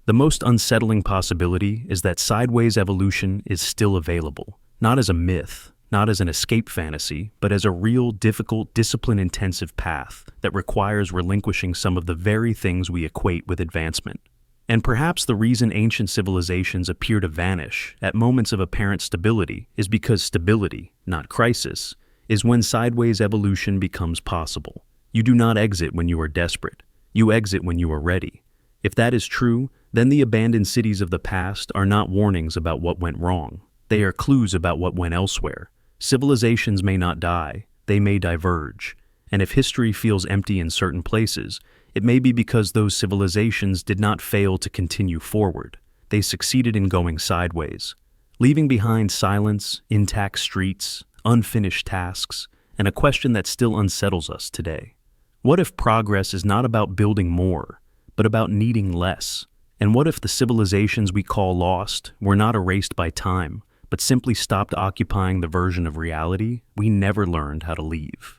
Speaker 1: The most unsettling possibility is that sideways evolution is still available, not as a myth, not as an escape fantasy, but as a real, difficult, discipline-intensive path that requires relinquishing some of the very things we equate with advancement. And perhaps the reason ancient civilizations appear to vanish at moments of apparent stability is because stability, not crisis, is when sideways evolution becomes possible. You do not exit when you are desperate. You exit when you are ready. If that is true, then the abandoned cities of the past are not warnings about what went wrong. They are clues about what went elsewhere. Civilizations may not die, they may diverge. And if history feels empty in certain places, it may be because those civilizations did not fail to continue forward. They succeeded in going sideways, leaving behind silence, intact streets, unfinished tasks, and a question that still unsettles us today. What if progress is not about building more, but about needing less? And what if the civilizations we call lost were not erased by time, but simply stopped occupying the version of reality we never learned how to leave?